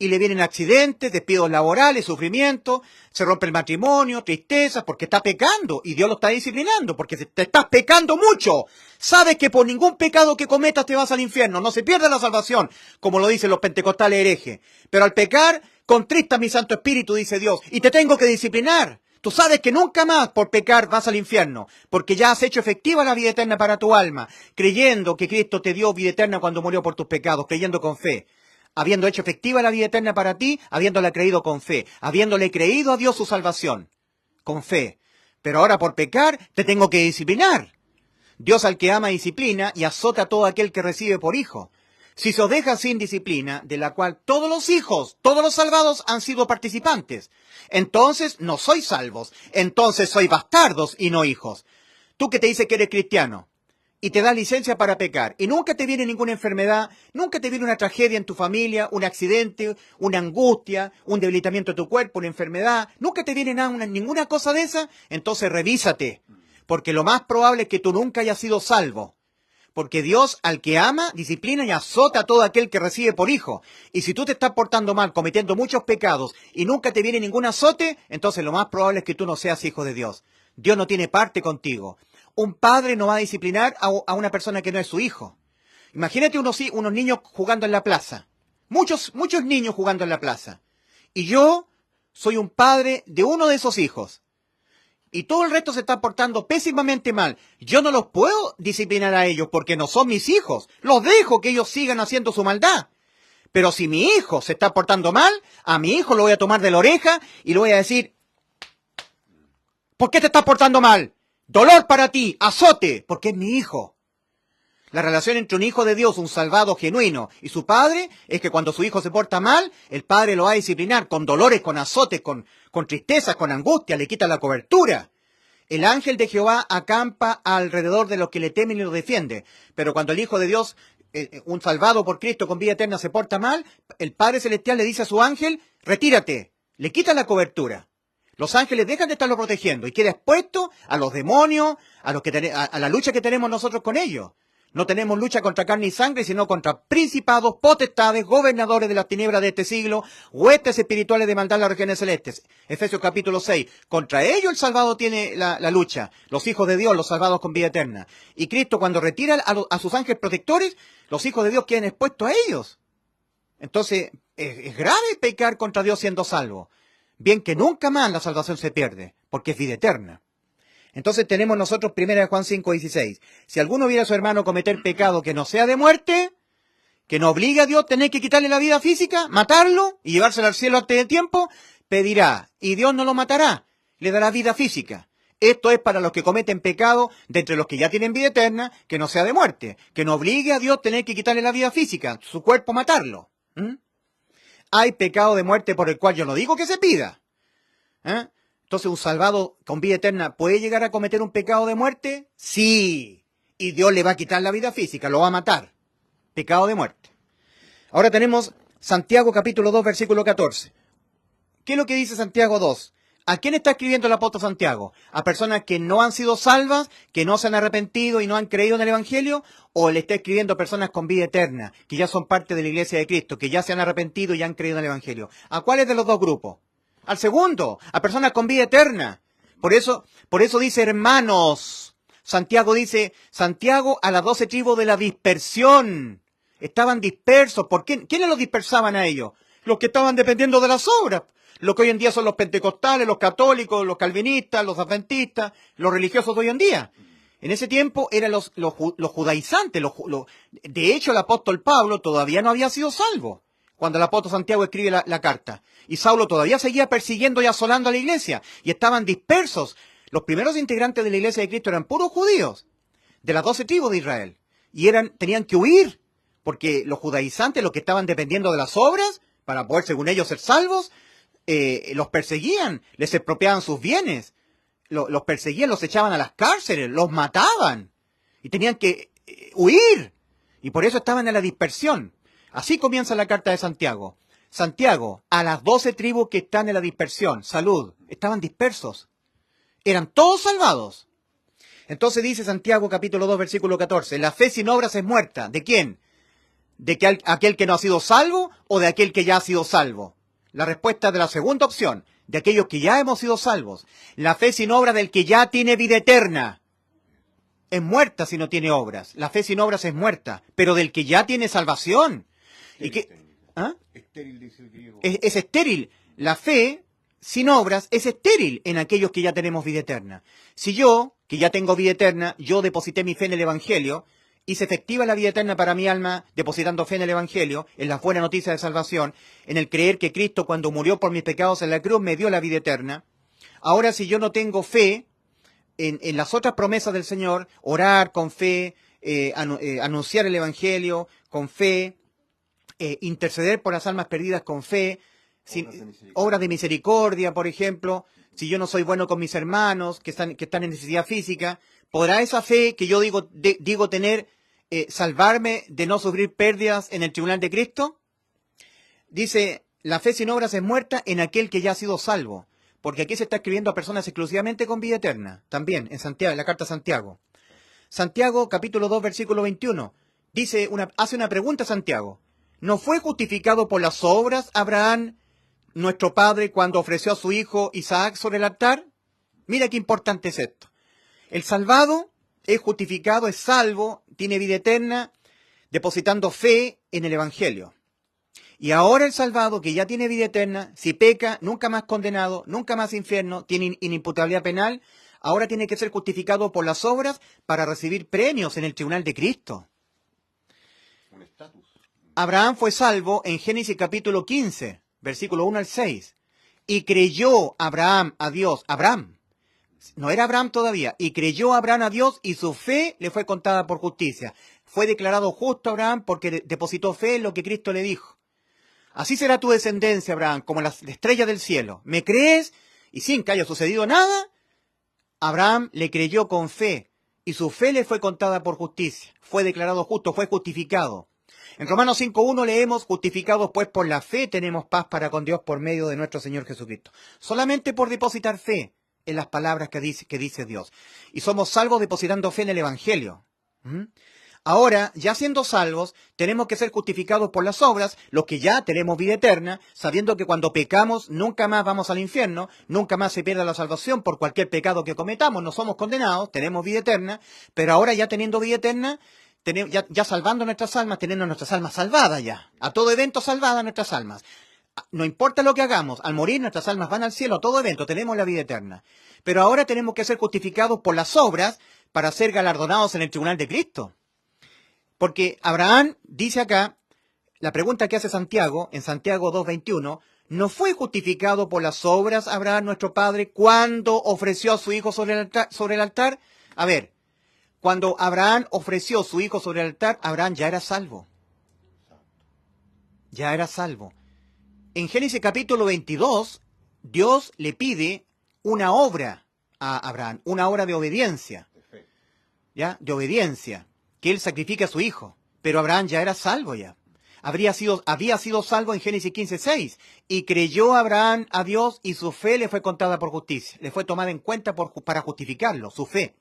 Y le vienen accidentes, despidos laborales, sufrimiento, se rompe el matrimonio, tristezas, porque está pecando y Dios lo está disciplinando, porque te estás pecando mucho. Sabes que por ningún pecado que cometas te vas al infierno, no se pierde la salvación, como lo dicen los pentecostales herejes. Pero al pecar, contrista mi Santo Espíritu, dice Dios, y te tengo que disciplinar. Tú sabes que nunca más por pecar vas al infierno, porque ya has hecho efectiva la vida eterna para tu alma, creyendo que Cristo te dio vida eterna cuando murió por tus pecados, creyendo con fe. Habiendo hecho efectiva la vida eterna para ti, habiéndola creído con fe, habiéndole creído a Dios su salvación, con fe. Pero ahora por pecar te tengo que disciplinar. Dios al que ama disciplina y azota a todo aquel que recibe por hijo. Si se os deja sin disciplina, de la cual todos los hijos, todos los salvados han sido participantes, entonces no sois salvos, entonces sois bastardos y no hijos. Tú que te dices que eres cristiano, y te da licencia para pecar, y nunca te viene ninguna enfermedad, nunca te viene una tragedia en tu familia, un accidente, una angustia, un debilitamiento de tu cuerpo, una enfermedad, nunca te viene ninguna cosa de esa, entonces revísate, porque lo más probable es que tú nunca hayas sido salvo, porque Dios al que ama, disciplina y azota a todo aquel que recibe por hijo, y si tú te estás portando mal, cometiendo muchos pecados, y nunca te viene ningún azote, entonces lo más probable es que tú no seas hijo de Dios. Dios no tiene parte contigo. Un padre no va a disciplinar a una persona que no es su hijo. Imagínate unos niños jugando en la plaza. Muchos niños jugando en la plaza. Y yo soy un padre de uno de esos hijos. Y todo el resto se está portando pésimamente mal. Yo no los puedo disciplinar a ellos porque no son mis hijos. Los dejo que ellos sigan haciendo su maldad. Pero si mi hijo se está portando mal, a mi hijo lo voy a tomar de la oreja y le voy a decir, ¿por qué te estás portando mal? Dolor para ti, azote, porque es mi hijo. La relación entre un hijo de Dios, un salvado genuino, y su padre, es que cuando su hijo se porta mal, el padre lo va a disciplinar con dolores, con azotes, con tristezas, con angustia, le quita la cobertura. El ángel de Jehová acampa alrededor de los que le temen y los defiende. Pero cuando el hijo de Dios, un salvado por Cristo con vida eterna, se porta mal, el Padre Celestial le dice a su ángel, retírate, le quita la cobertura. Los ángeles dejan de estarlo protegiendo y queda expuesto a los demonios, a la lucha que tenemos nosotros con ellos. No tenemos lucha contra carne y sangre, sino contra principados, potestades, gobernadores de las tinieblas de este siglo, huestes espirituales de maldad en las regiones celestes. Efesios capítulo 6. Contra ellos el salvado tiene la lucha. Los hijos de Dios, los salvados con vida eterna. Y Cristo cuando retira a sus ángeles protectores, los hijos de Dios quedan expuestos a ellos. Entonces, es grave pecar contra Dios siendo salvo. Bien que nunca más la salvación se pierde, porque es vida eterna. Entonces tenemos nosotros 1 Juan 5:16. Si alguno viera a su hermano cometer pecado que no sea de muerte, que no obligue a Dios a tener que quitarle la vida física, matarlo y llevárselo al cielo antes del tiempo, pedirá, y Dios no lo matará, le dará vida física. Esto es para los que cometen pecado, de entre los que ya tienen vida eterna, que no sea de muerte, que no obligue a Dios a tener que quitarle la vida física, su cuerpo matarlo. Hay pecado de muerte por el cual yo no digo que se pida. Entonces, ¿un salvado con vida eterna puede llegar a cometer un pecado de muerte? Sí. Y Dios le va a quitar la vida física, lo va a matar. Pecado de muerte. Ahora tenemos Santiago capítulo 2, versículo 14. ¿Qué es lo que dice Santiago 2? ¿A quién está escribiendo el apóstol Santiago? ¿A personas que no han sido salvas, que no se han arrepentido y no han creído en el Evangelio? ¿O le está escribiendo a personas con vida eterna, que ya son parte de la iglesia de Cristo, que ya se han arrepentido y han creído en el Evangelio? ¿A cuáles de los dos grupos? Al segundo, a personas con vida eterna. Por eso dice hermanos. Santiago dice, Santiago a las 12 tribus de la dispersión. Estaban dispersos. ¿Por qué? ¿Quiénes los dispersaban a ellos? Los que estaban dependiendo de las obras. Lo que hoy en día son los pentecostales, los católicos, los calvinistas, los adventistas, los religiosos de hoy en día. En ese tiempo eran los judaizantes. De hecho, el apóstol Pablo todavía no había sido salvo cuando el apóstol Santiago escribe la carta. Y Saulo todavía seguía persiguiendo y asolando a la iglesia. Y estaban dispersos. Los primeros integrantes de la iglesia de Cristo eran puros judíos, de las 12 tribus de Israel. Y tenían que huir, porque los judaizantes, los que estaban dependiendo de las obras, para poder, según ellos, ser salvos, los perseguían, les expropiaban sus bienes, los perseguían, los echaban a las cárceles, los mataban. Y tenían que huir. Y por eso estaban en la dispersión. Así comienza la carta de Santiago. Santiago, a las 12 tribus que están en la dispersión, salud, estaban dispersos. Eran todos salvados. Entonces dice Santiago capítulo 2 versículo 14, la fe sin obras es muerta. ¿De quién? ¿De aquel que no ha sido salvo o de aquel que ya ha sido salvo? La respuesta es de la segunda opción, de aquellos que ya hemos sido salvos. La fe sin obras del que ya tiene vida eterna es muerta si no tiene obras. La fe sin obras es muerta, pero del que ya tiene salvación. Estéril, dice el griego. Es estéril. La fe sin obras es estéril en aquellos que ya tenemos vida eterna. Si yo, que ya tengo vida eterna, yo deposité mi fe en el Evangelio, hice efectiva la vida eterna para mi alma, depositando fe en el Evangelio, en las buenas noticias de salvación, en el creer que Cristo, cuando murió por mis pecados en la cruz, me dio la vida eterna. Ahora, si yo no tengo fe en las otras promesas del Señor, orar con fe, anunciar el Evangelio con fe, interceder por las almas perdidas con fe, obras de misericordia, por ejemplo, si yo no soy bueno con mis hermanos que están en necesidad física, ¿podrá esa fe que yo digo tener salvarme de no sufrir pérdidas en el tribunal de Cristo? Dice, la fe sin obras es muerta en aquel que ya ha sido salvo, porque aquí se está escribiendo a personas exclusivamente con vida eterna, también en Santiago, en la carta a Santiago. Santiago capítulo 2 versículo 21, hace una pregunta a Santiago. ¿No fue justificado por las obras Abraham, nuestro padre, cuando ofreció a su hijo Isaac sobre el altar? Mira qué importante es esto. El salvado es justificado, es salvo, tiene vida eterna, depositando fe en el Evangelio. Y ahora el salvado, que ya tiene vida eterna, si peca, nunca más condenado, nunca más infierno, tiene inimputabilidad penal, ahora tiene que ser justificado por las obras para recibir premios en el tribunal de Cristo. Un estatus. Abraham fue salvo en Génesis capítulo 15, versículo 1 al 6. Y creyó Abraham a Dios. Abraham. No era Abraham todavía. Y creyó Abraham a Dios y su fe le fue contada por justicia. Fue declarado justo Abraham porque depositó fe en lo que Cristo le dijo. Así será tu descendencia, Abraham, como las estrellas del cielo. ¿Me crees? Y sin que haya sucedido nada, Abraham le creyó con fe y su fe le fue contada por justicia. Fue declarado justo, fue justificado. En Romanos 5.1 leemos, justificados pues por la fe tenemos paz para con Dios por medio de nuestro Señor Jesucristo. Solamente por depositar fe en las palabras que dice Dios. Y somos salvos depositando fe en el Evangelio. Ahora, ya siendo salvos, tenemos que ser justificados por las obras, los que ya tenemos vida eterna, sabiendo que cuando pecamos nunca más vamos al infierno, nunca más se pierde la salvación por cualquier pecado que cometamos, no somos condenados, tenemos vida eterna, pero ahora ya teniendo vida eterna, ya salvando nuestras almas, teniendo nuestras almas salvadas ya, a todo evento salvadas nuestras almas. No importa lo que hagamos, al morir nuestras almas van al cielo, a todo evento, tenemos la vida eterna. Pero ahora tenemos que ser justificados por las obras para ser galardonados en el tribunal de Cristo. Porque Abraham dice acá, la pregunta que hace Santiago, en Santiago 2:21, ¿no fue justificado por las obras Abraham nuestro padre cuando ofreció a su hijo sobre el altar? A ver, cuando Abraham ofreció a su hijo sobre el altar, Abraham ya era salvo. Ya era salvo. En Génesis capítulo 22, Dios le pide una obra a Abraham, una obra de obediencia, ¿ya? De obediencia, que él sacrifique a su hijo. Pero Abraham ya era salvo ya. Había sido salvo en Génesis 15:6. Y creyó Abraham a Dios y su fe le fue contada por justicia. Le fue tomada en cuenta para justificarlo, su fe.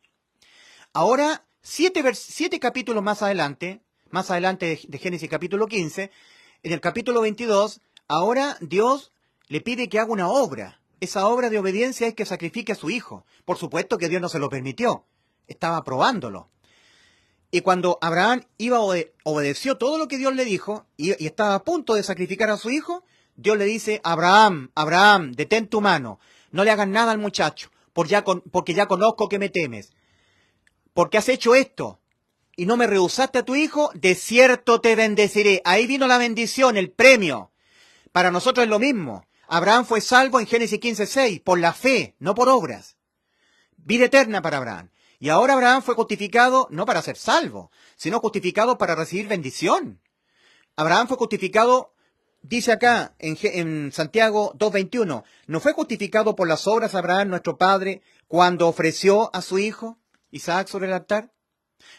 Ahora, 7 capítulos más adelante de Génesis capítulo 15, en el capítulo 22, ahora Dios le pide que haga una obra. Esa obra de obediencia es que sacrifique a su hijo. Por supuesto que Dios no se lo permitió. Estaba probándolo. Y cuando Abraham obedeció todo lo que Dios le dijo y estaba a punto de sacrificar a su hijo, Dios le dice, Abraham, Abraham, detén tu mano. No le hagas nada al muchacho, porque ya conozco que me temes. Porque has hecho esto y no me rehusaste a tu hijo, de cierto te bendeciré. Ahí vino la bendición, el premio. Para nosotros es lo mismo. Abraham fue salvo en Génesis 15:6 por la fe, no por obras. Vida eterna para Abraham. Y ahora Abraham fue justificado no para ser salvo, sino justificado para recibir bendición. Abraham fue justificado, dice acá en Santiago 2:21, ¿no fue justificado por las obras Abraham nuestro padre cuando ofreció a su hijo Isaac sobre el altar?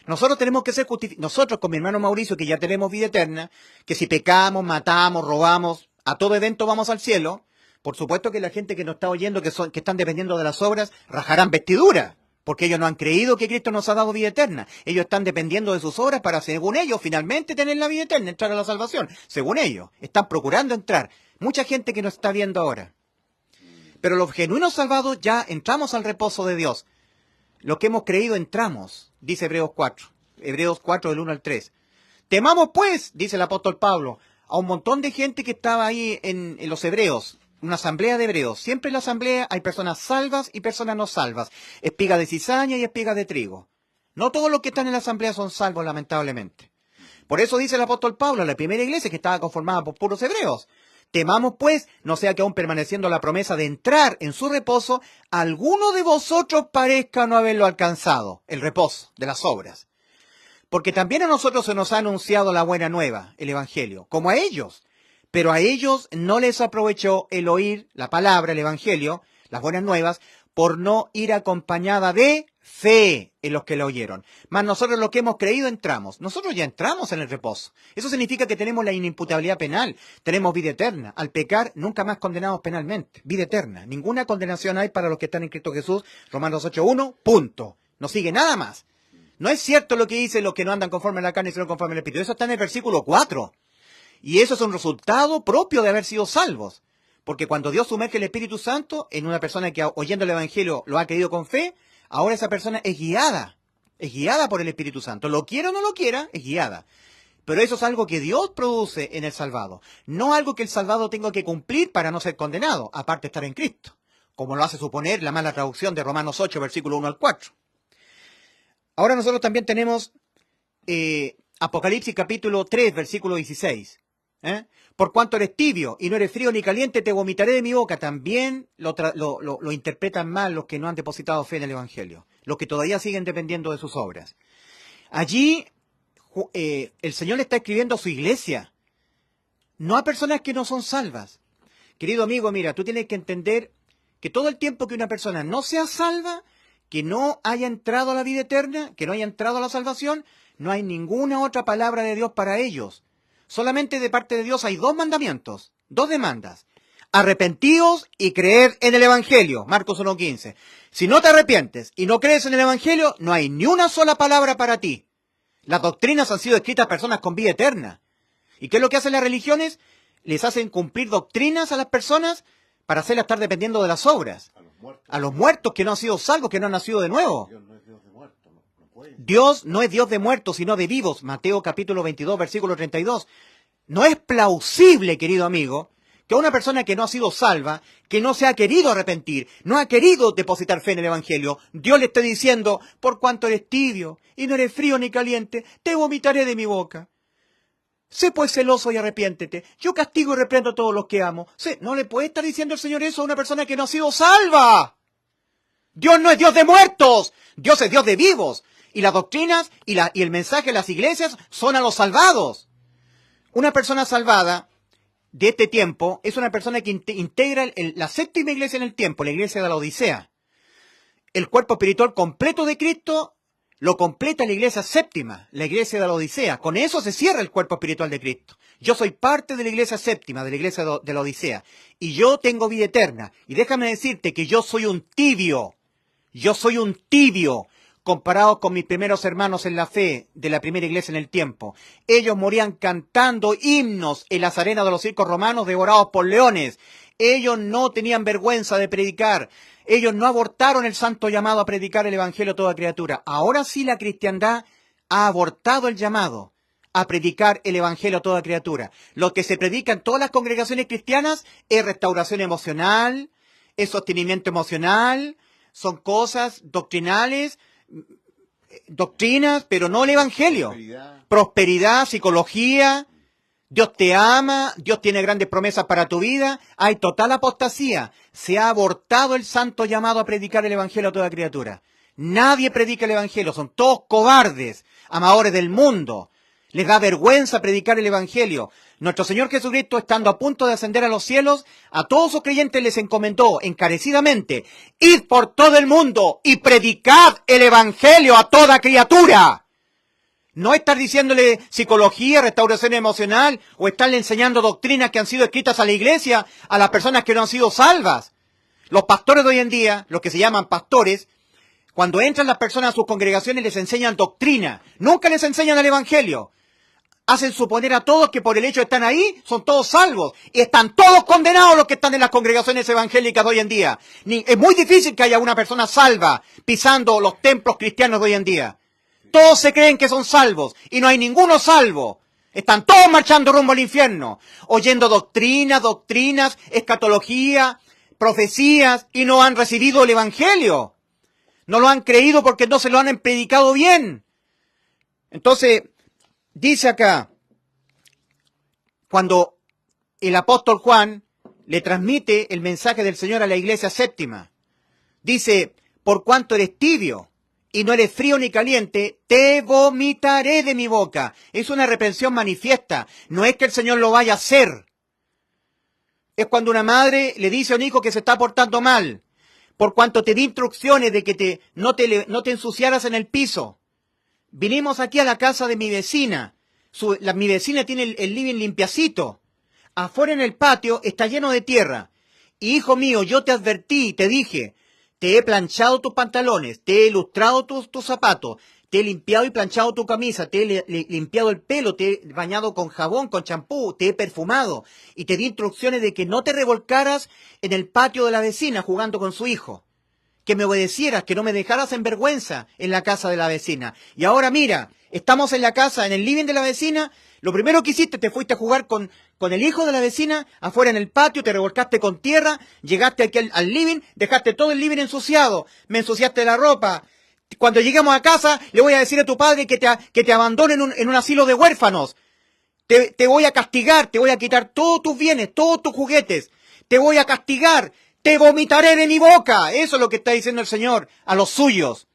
Nosotros tenemos que ser justificados, nosotros con mi hermano Mauricio, que ya tenemos vida eterna, que si pecamos, matamos, robamos, a todo evento vamos al cielo. Por supuesto que la gente que nos está oyendo, que están dependiendo de las obras, rajarán vestidura, porque ellos no han creído que Cristo nos ha dado vida eterna. Ellos están dependiendo de sus obras para, según ellos, finalmente tener la vida eterna, entrar a la salvación. Según ellos, están procurando entrar. Mucha gente que nos está viendo ahora. Pero los genuinos salvados ya entramos al reposo de Dios. Los que hemos creído entramos, dice Hebreos 4. Hebreos 4 del 1 al 3. Temamos pues, dice el apóstol Pablo, a un montón de gente que estaba ahí en los hebreos, una asamblea de hebreos. Siempre en la asamblea hay personas salvas y personas no salvas, espiga de cizaña y espiga de trigo. No todos los que están en la asamblea son salvos, lamentablemente. Por eso dice el apóstol Pablo, la primera iglesia que estaba conformada por puros hebreos. Temamos pues, no sea que aún permaneciendo la promesa de entrar en su reposo, alguno de vosotros parezca no haberlo alcanzado, el reposo de las obras. Porque también a nosotros se nos ha anunciado la buena nueva, el evangelio, como a ellos. Pero a ellos no les aprovechó el oír la palabra, el evangelio, las buenas nuevas, por no ir acompañada de fe en los que la oyeron. Mas nosotros los que hemos creído entramos. Nosotros ya entramos en el reposo. Eso significa que tenemos la inimputabilidad penal, tenemos vida eterna. Al pecar, nunca más condenados penalmente. Vida eterna. Ninguna condenación hay para los que están en Cristo Jesús. Romanos 8:1, punto. No sigue nada más. No es cierto lo que dice los que no andan conforme a la carne, sino conforme al Espíritu. Eso está en el versículo 4. Y eso es un resultado propio de haber sido salvos. Porque cuando Dios sumerge el Espíritu Santo en una persona que oyendo el Evangelio lo ha creído con fe, ahora esa persona es guiada por el Espíritu Santo. Lo quiera o no lo quiera, es guiada. Pero eso es algo que Dios produce en el salvado. No algo que el salvado tenga que cumplir para no ser condenado, aparte de estar en Cristo. Como lo hace suponer la mala traducción de Romanos 8, versículo 1 al 4. Ahora nosotros también tenemos Apocalipsis capítulo 3, versículo 16. Por cuanto eres tibio y no eres frío ni caliente, te vomitaré de mi boca. También lo interpretan mal los que no han depositado fe en el Evangelio, los que todavía siguen dependiendo de sus obras. Allí el Señor le está escribiendo a su iglesia, no a personas que no son salvas. Querido amigo, mira, tú tienes que entender que todo el tiempo que una persona no sea salva, que no haya entrado a la vida eterna, que no haya entrado a la salvación, no hay ninguna otra palabra de Dios para ellos. Solamente de parte de Dios hay 2 mandamientos, 2 demandas. Arrepentíos y creer en el Evangelio, Marcos 1:15. Si no te arrepientes y no crees en el Evangelio, no hay ni una sola palabra para ti. Las doctrinas han sido escritas a personas con vida eterna. ¿Y qué es lo que hacen las religiones? Les hacen cumplir doctrinas a las personas para hacerlas estar dependiendo de las obras. A los muertos que no han sido salvos, que no han nacido de nuevo. Dios no es Dios de muertos, no puede. Dios no es Dios de muertos, sino de vivos. Mateo capítulo 22, versículo 32. No es plausible, querido amigo, que a una persona que no ha sido salva, que no se ha querido arrepentir, no ha querido depositar fe en el Evangelio, Dios le está diciendo, por cuanto eres tibio y no eres frío ni caliente, te vomitaré de mi boca. Sé pues celoso y arrepiéntete. Yo castigo y reprendo a todos los que amo. No le puede estar diciendo el Señor eso a una persona que no ha sido salva. Dios no es Dios de muertos, Dios es Dios de vivos. Y las doctrinas y el mensaje de las iglesias son a los salvados. Una persona salvada de este tiempo es una persona que integra la séptima iglesia en el tiempo, la iglesia de la Odisea. El cuerpo espiritual completo de Cristo lo completa la iglesia séptima, la iglesia de la Odisea. Con eso se cierra el cuerpo espiritual de Cristo. Yo soy parte de la iglesia séptima, de la iglesia de la Odisea. Y yo tengo vida eterna. Y déjame decirte que yo soy un tibio. Yo soy un tibio comparado con mis primeros hermanos en la fe de la primera iglesia en el tiempo. Ellos morían cantando himnos en las arenas de los circos romanos devorados por leones. Ellos no tenían vergüenza de predicar. Ellos no abortaron el santo llamado a predicar el evangelio a toda criatura. Ahora sí la cristiandad ha abortado el llamado a predicar el evangelio a toda criatura. Lo que se predica en todas las congregaciones cristianas es restauración emocional, es sostenimiento emocional, son cosas doctrinales, doctrinas, pero no el evangelio. Prosperidad, psicología, Dios te ama, Dios tiene grandes promesas para tu vida. Hay total apostasía. Se ha abortado el santo llamado a predicar el evangelio a toda criatura. Nadie predica el evangelio, son todos cobardes, amadores del mundo. Les da vergüenza predicar el evangelio. Nuestro Señor Jesucristo, estando a punto de ascender a los cielos, a todos sus creyentes les encomendó encarecidamente: id por todo el mundo y predicad el evangelio a toda criatura. No estar diciéndole psicología, restauración emocional, o estarle enseñando doctrinas que han sido escritas a la iglesia, a las personas que no han sido salvas. Los pastores de hoy en día, los que se llaman pastores, cuando entran las personas a sus congregaciones les enseñan doctrina, nunca les enseñan el evangelio. Hacen suponer a todos que por el hecho de estar ahí, son todos salvos. Y están todos condenados los que están en las congregaciones evangélicas de hoy en día. Es muy difícil que haya una persona salva pisando los templos cristianos de hoy en día. Todos se creen que son salvos y no hay ninguno salvo. Están todos marchando rumbo al infierno, oyendo doctrinas, escatología, profecías, y no han recibido el evangelio. No lo han creído porque no se lo han predicado bien. Entonces, dice acá, cuando el apóstol Juan le transmite el mensaje del Señor a la iglesia séptima, dice: por cuanto eres tibio y no eres frío ni caliente, te vomitaré de mi boca. Es una reprensión manifiesta, no es que el Señor lo vaya a hacer. Es cuando una madre le dice a un hijo que se está portando mal: por cuanto te di instrucciones de que no te ensuciaras en el piso. Vinimos aquí a la casa de mi vecina. Mi vecina tiene el living limpiacito. Afuera en el patio está lleno de tierra. Y hijo mío, yo te advertí, te dije: te he planchado tus pantalones, te he lustrado tus zapatos, te he limpiado y planchado tu camisa, te he limpiado el pelo, te he bañado con jabón, con champú, te he perfumado. Y te di instrucciones de que no te revolcaras en el patio de la vecina jugando con su hijo. Que me obedecieras, que no me dejaras en vergüenza en la casa de la vecina. Y ahora mira, estamos en la casa, en el living de la vecina. Lo primero que hiciste, te fuiste a jugar con el hijo de la vecina, afuera en el patio, te revolcaste con tierra, llegaste aquí al living, dejaste todo el living ensuciado, me ensuciaste la ropa. Cuando lleguemos a casa, le voy a decir a tu padre que te abandone en un asilo de huérfanos. Te voy a castigar, te voy a quitar todos tus bienes, todos tus juguetes. Te voy a castigar, te vomitaré de mi boca. Eso es lo que está diciendo el Señor a los suyos.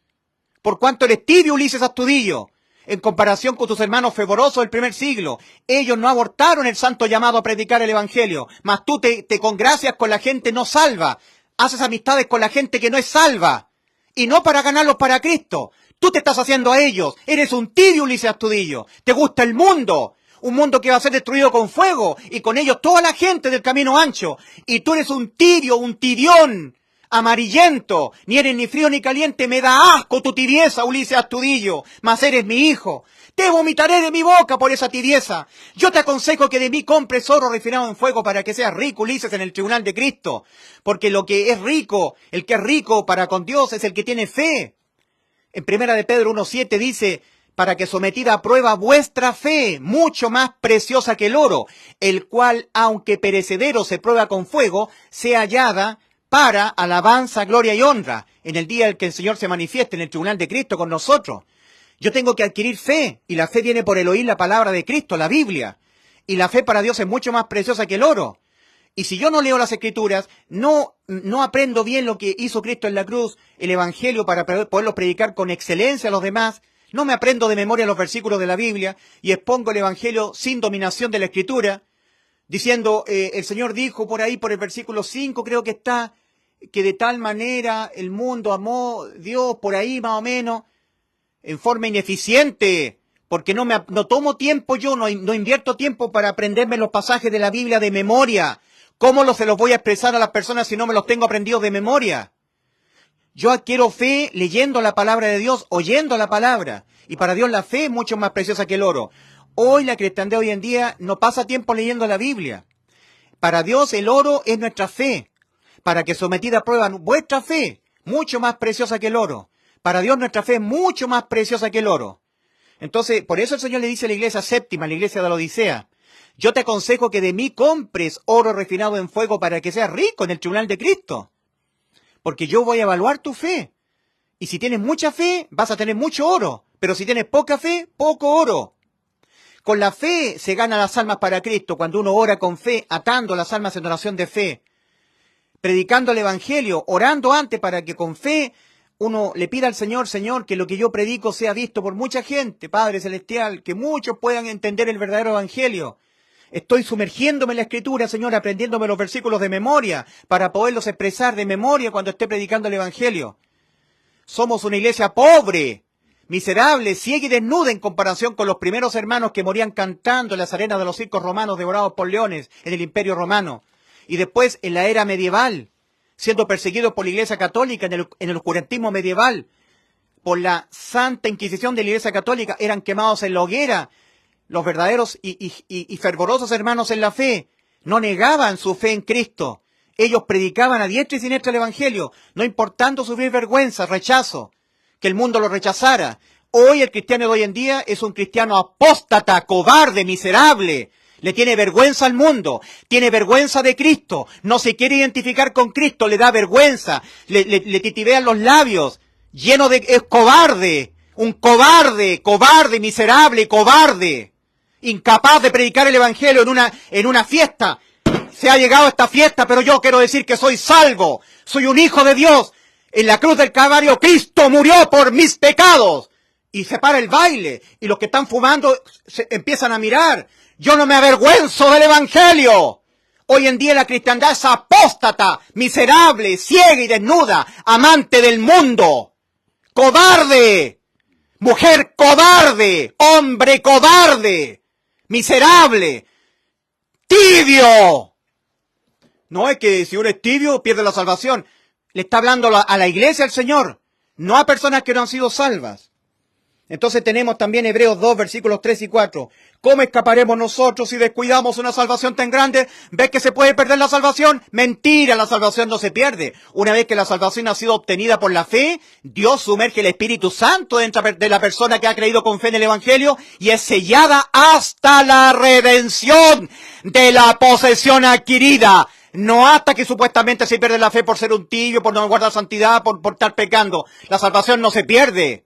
Por cuanto eres tibio, Ulises Astudillo, en comparación con tus hermanos fervorosos del primer siglo. Ellos no abortaron el santo llamado a predicar el evangelio, mas tú te congracias con la gente no salva, haces amistades con la gente que no es salva, y no para ganarlos para Cristo. Tú te estás haciendo a ellos, eres un tibio, Ulises Astudillo, te gusta el mundo, un mundo que va a ser destruido con fuego, y con ellos toda la gente del camino ancho, y tú eres un tibio, un tibión, amarillento, ni eres ni frío ni caliente. Me da asco tu tibieza, Ulises Astudillo, mas eres mi hijo. Te vomitaré de mi boca por esa tibieza. Yo te aconsejo que de mí compres oro refinado en fuego para que seas rico, Ulises, en el tribunal de Cristo. Porque lo que es rico, el que es rico para con Dios, es el que tiene fe. En 1 de Pedro 1:7 dice: para que sometida a prueba vuestra fe, mucho más preciosa que el oro, el cual, aunque perecedero se prueba con fuego, sea hallada para alabanza, gloria y honra, en el día en que el Señor se manifieste en el tribunal de Cristo con nosotros. Yo tengo que adquirir fe, y la fe viene por el oír la palabra de Cristo, la Biblia. Y la fe para Dios es mucho más preciosa que el oro. Y si yo no leo las Escrituras, no aprendo bien lo que hizo Cristo en la cruz, el Evangelio, para poderlo predicar con excelencia a los demás, no me aprendo de memoria los versículos de la Biblia y expongo el Evangelio sin dominación de la Escritura, diciendo, el Señor dijo por ahí, por el versículo 5 creo que está, que de tal manera el mundo amó Dios, por ahí más o menos, en forma ineficiente, porque no tomo tiempo yo, no invierto tiempo para aprenderme los pasajes de la Biblia de memoria. ¿Cómo se los voy a expresar a las personas si no me los tengo aprendidos de memoria? Yo adquiero fe leyendo la palabra de Dios, oyendo la palabra. Y para Dios la fe es mucho más preciosa que el oro. Hoy la cristiandad hoy en día no pasa tiempo leyendo la Biblia. Para Dios el oro es nuestra fe. Para que sometida a prueba vuestra fe, mucho más preciosa que el oro. Para Dios nuestra fe es mucho más preciosa que el oro. Entonces, por eso el Señor le dice a la iglesia séptima, a la iglesia de la Odisea, yo te aconsejo que de mí compres oro refinado en fuego para que seas rico en el tribunal de Cristo. Porque yo voy a evaluar tu fe. Y si tienes mucha fe, vas a tener mucho oro. Pero si tienes poca fe, poco oro. Con la fe se ganan las almas para Cristo, cuando uno ora con fe, atando las almas en oración de fe, predicando el Evangelio, orando antes para que con fe uno le pida al Señor, Señor, que lo que yo predico sea visto por mucha gente, Padre Celestial, que muchos puedan entender el verdadero Evangelio. Estoy sumergiéndome en la Escritura, Señor, aprendiéndome los versículos de memoria, para poderlos expresar de memoria cuando esté predicando el Evangelio. Somos una iglesia pobre, miserable, ciega y desnuda en comparación con los primeros hermanos que morían cantando en las arenas de los circos romanos devorados por leones en el Imperio Romano. Y después, en la era medieval, siendo perseguidos por la Iglesia Católica en el oscurantismo medieval, por la Santa Inquisición de la Iglesia Católica, eran quemados en la hoguera. Los verdaderos y fervorosos hermanos en la fe no negaban su fe en Cristo. Ellos predicaban a diestra y siniestra el Evangelio, no importando sufrir vergüenza, rechazo, que el mundo lo rechazara. Hoy el cristiano de hoy en día es un cristiano apóstata, cobarde, miserable. Le tiene vergüenza al mundo, tiene vergüenza de Cristo, no se quiere identificar con Cristo, le da vergüenza, le titibean los labios, es cobarde, un cobarde, miserable, cobarde, incapaz de predicar el Evangelio en una fiesta. Se ha llegado a esta fiesta, pero yo quiero decir que soy salvo, soy un hijo de Dios. En la cruz del Calvario Cristo murió por mis pecados. Y se para el baile, y los que están fumando se empiezan a mirar. Yo no me avergüenzo del Evangelio. Hoy en día la cristiandad es apóstata, miserable, ciega y desnuda, amante del mundo. Cobarde, mujer cobarde, hombre cobarde, miserable, tibio. No es que si uno es tibio pierde la salvación. Le está hablando a la iglesia el Señor, no a personas que no han sido salvas. Entonces tenemos también Hebreos 2, versículos 3 y 4. ¿Cómo escaparemos nosotros si descuidamos una salvación tan grande? ¿Ves que se puede perder la salvación? Mentira, la salvación no se pierde. Una vez que la salvación ha sido obtenida por la fe, Dios sumerge el Espíritu Santo dentro de la persona que ha creído con fe en el Evangelio y es sellada hasta la redención de la posesión adquirida. No hasta que supuestamente se pierde la fe por ser un tibio, por no guardar santidad, por estar pecando. La salvación no se pierde.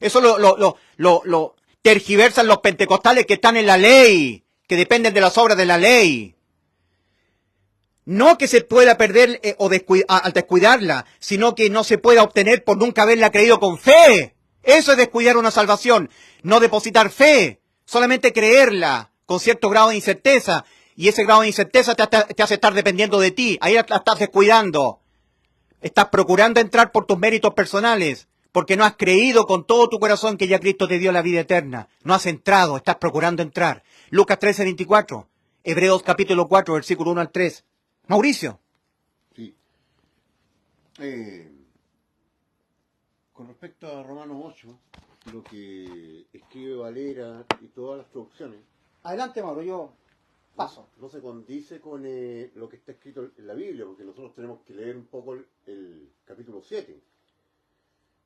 Eso lo tergiversan los pentecostales que están en la ley, que dependen de las obras de la ley. No que se pueda perder al descuidarla, sino que no se pueda obtener por nunca haberla creído con fe. Eso es descuidar una salvación, no depositar fe, solamente creerla con cierto grado de incerteza. Y ese grado de incerteza te hace estar dependiendo de ti, ahí la estás descuidando. Estás procurando entrar por tus méritos personales. Porque no has creído con todo tu corazón que ya Cristo te dio la vida eterna. No has entrado, estás procurando entrar. Lucas 13, 24. Hebreos capítulo 4, versículo 1 al 3. Mauricio. Sí. Con respecto a Romanos 8, lo que escribe Valera y todas las traducciones. Adelante, Mauro, yo paso. No se condice con lo que está escrito en la Biblia, porque nosotros tenemos que leer un poco el capítulo 7.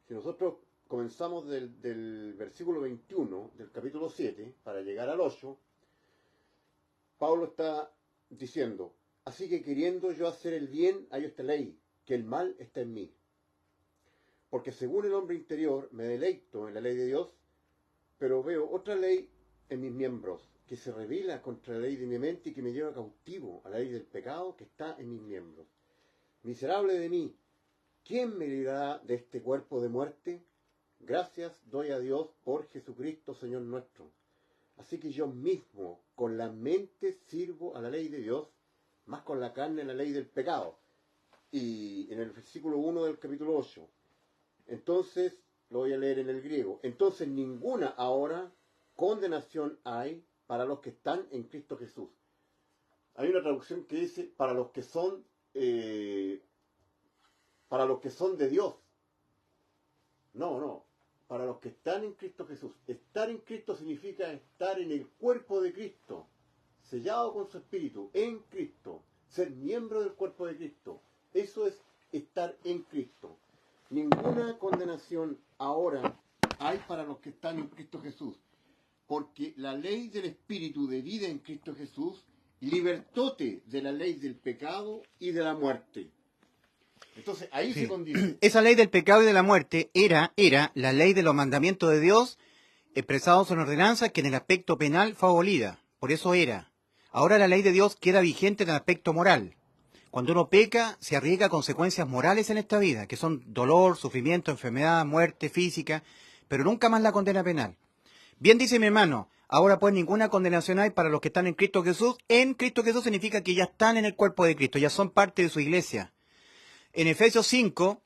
Si nosotros comenzamos del versículo 21 del capítulo 7 para llegar al 8, Pablo está diciendo, así que queriendo yo hacer el bien, hay esta ley, que el mal está en mí. Porque según el hombre interior me deleito en la ley de Dios, pero veo otra ley en mis miembros, que se revela contra la ley de mi mente y que me lleva cautivo a la ley del pecado que está en mis miembros. Miserable de mí, ¿quién me librará de este cuerpo de muerte? Gracias doy a Dios por Jesucristo, Señor nuestro. Así que yo mismo, con la mente, sirvo a la ley de Dios, más con la carne a la ley del pecado. Y en el versículo 1 del capítulo 8, entonces, lo voy a leer en el griego, entonces ninguna ahora condenación hay para los que están en Cristo Jesús. Hay una traducción que dice, para los que son de Dios. No, para los que están en Cristo Jesús. Estar en Cristo significa estar en el cuerpo de Cristo, sellado con su espíritu, en Cristo, ser miembro del cuerpo de Cristo. Eso es estar en Cristo. Ninguna condenación ahora hay para los que están en Cristo Jesús, porque la ley del espíritu de vida en Cristo Jesús libertóte de la ley del pecado y de la muerte. Entonces ahí Sí. se condice. Esa ley del pecado y de la muerte era la ley de los mandamientos de Dios expresados en ordenanza que en el aspecto penal fue abolida. Por eso era. Ahora la ley de Dios queda vigente en el aspecto moral. Cuando uno peca, se arriesga a consecuencias morales en esta vida, que son dolor, sufrimiento, enfermedad, muerte física, pero nunca más la condena penal. Bien dice mi hermano, ahora pues ninguna condenación hay para los que están en Cristo Jesús. En Cristo Jesús significa que ya están en el cuerpo de Cristo, ya son parte de su iglesia. En Efesios 5,